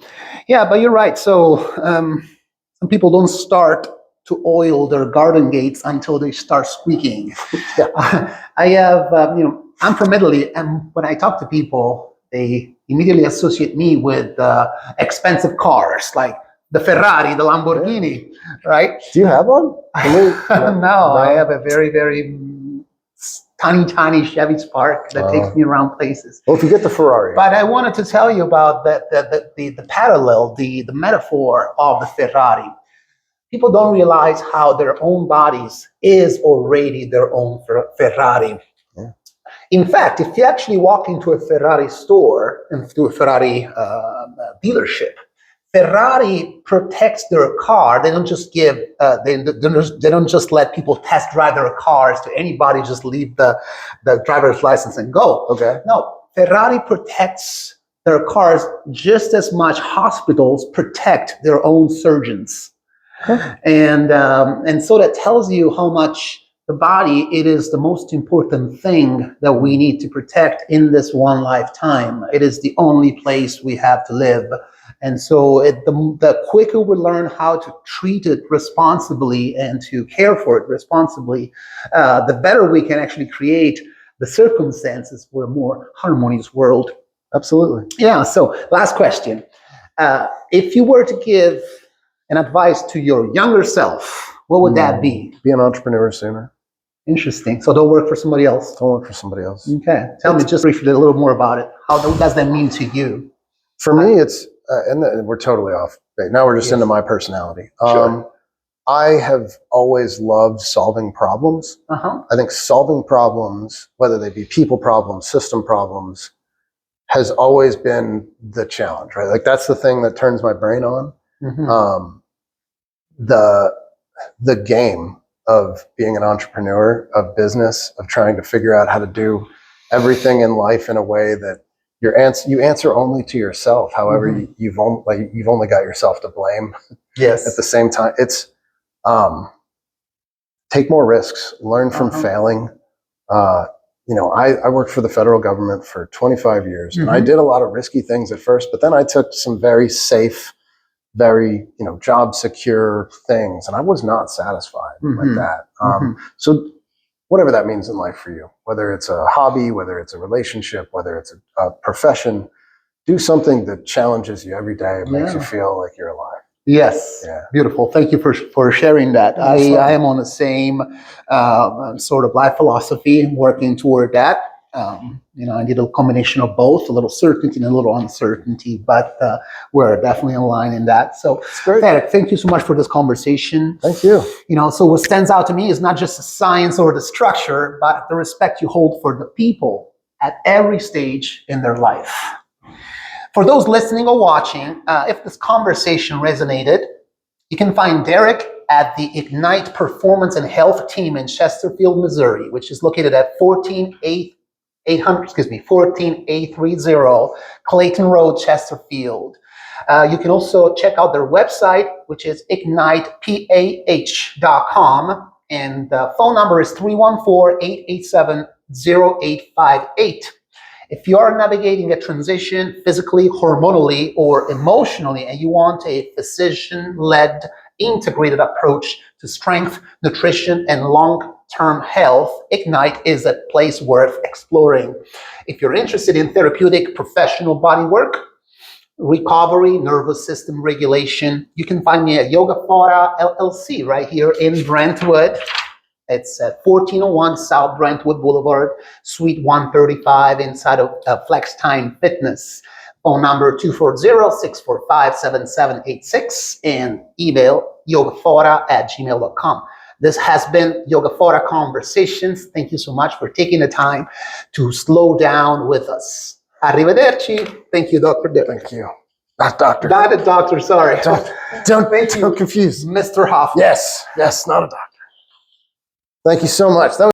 Yeah, but you're right. So some people don't start to oil their garden gates until they start squeaking. yeah. I have, I'm from Italy, and when I talk to people, they immediately associate me with expensive cars, like the Ferrari, the Lamborghini, right? Do you have one? No, I have a very, very tiny Chevy Spark that takes me around places. Well, if you get the Ferrari. But I wanted to tell you about the parallel, the metaphor of the Ferrari. People don't realize how their own bodies is already their own Ferrari. Yeah. In fact, if you actually walk into a Ferrari store, into a Ferrari dealership, Ferrari protects their car. They don't just give, they don't just let people test drive their cars to anybody, just leave the driver's license and go. Okay. No, Ferrari protects their cars just as much hospitals protect their own surgeons. Okay. And so that tells you how much the body, it is the most important thing that we need to protect in this one lifetime. It is the only place we have to live. And so the quicker we learn how to treat it responsibly and to care for it responsibly, the better we can actually create the circumstances for a more harmonious world. Absolutely. Yeah, so last question. If you were to give an advice to your younger self, what would that be? Be an entrepreneur sooner. Interesting. So don't work for somebody else. Don't work for somebody else. Okay. Tell me just briefly a little more about it. How does that mean to you? For me, it's, and we're totally off. Now we're just into my personality. Sure. I have always loved solving problems. Uh-huh. I think solving problems, whether they be people problems, system problems, has always been the challenge, right? Like, that's the thing that turns my brain on. Mm-hmm. The game of being an entrepreneur, of business, of trying to figure out how to do everything in life in a way that you answer only to yourself. However, mm-hmm. you've only got yourself to blame. Yes. At the same time, it's take more risks, learn from failing. I worked for the federal government for 25 years, mm-hmm. and I did a lot of risky things at first, but then I took some very safe, very, job secure things, and I was not satisfied mm-hmm. with that. So whatever that means in life for you, whether it's a hobby, whether it's a relationship, whether it's a profession, do something that challenges you every day and makes you feel like you're alive. Yes. Yeah. Beautiful. Thank you for sharing that. I am on the same sort of life philosophy, working toward that. I did a combination of both, a little certainty and a little uncertainty, but we're definitely in line in that. So, Derek, thank you so much for this conversation. Thank you. So what stands out to me is not just the science or the structure, but the respect you hold for the people at every stage in their life. For those listening or watching, if this conversation resonated, you can find Derek at the Ignite Performance and Health Team in Chesterfield, Missouri, which is located at 14830 Clayton Road, Chesterfield. You can also check out their website, which is ignitepah.com, and the phone number is 314-887-0858. If you are navigating a transition physically, hormonally, or emotionally, and you want a physician-led integrated approach to strength, nutrition, and long-term health, Ignite is a place worth exploring. If you're interested in therapeutic professional body work, recovery, nervous system regulation. You can find me at Yogaphora LLC right here in Brentwood. It's at 1401 South Brentwood Boulevard, Suite 135, inside of Flex Time Fitness. Phone number 240-645-7786 and email yogaphora@gmail.com. This has been Yogaphora Conversations. Thank you so much for taking the time to slow down with us. Arrivederci. Thank you, Dr. Derek. Thank you. Not doctor. Not a doctor, sorry. Don't confuse. Mr. Hoffman. Yes, not a doctor. Thank you so much. That was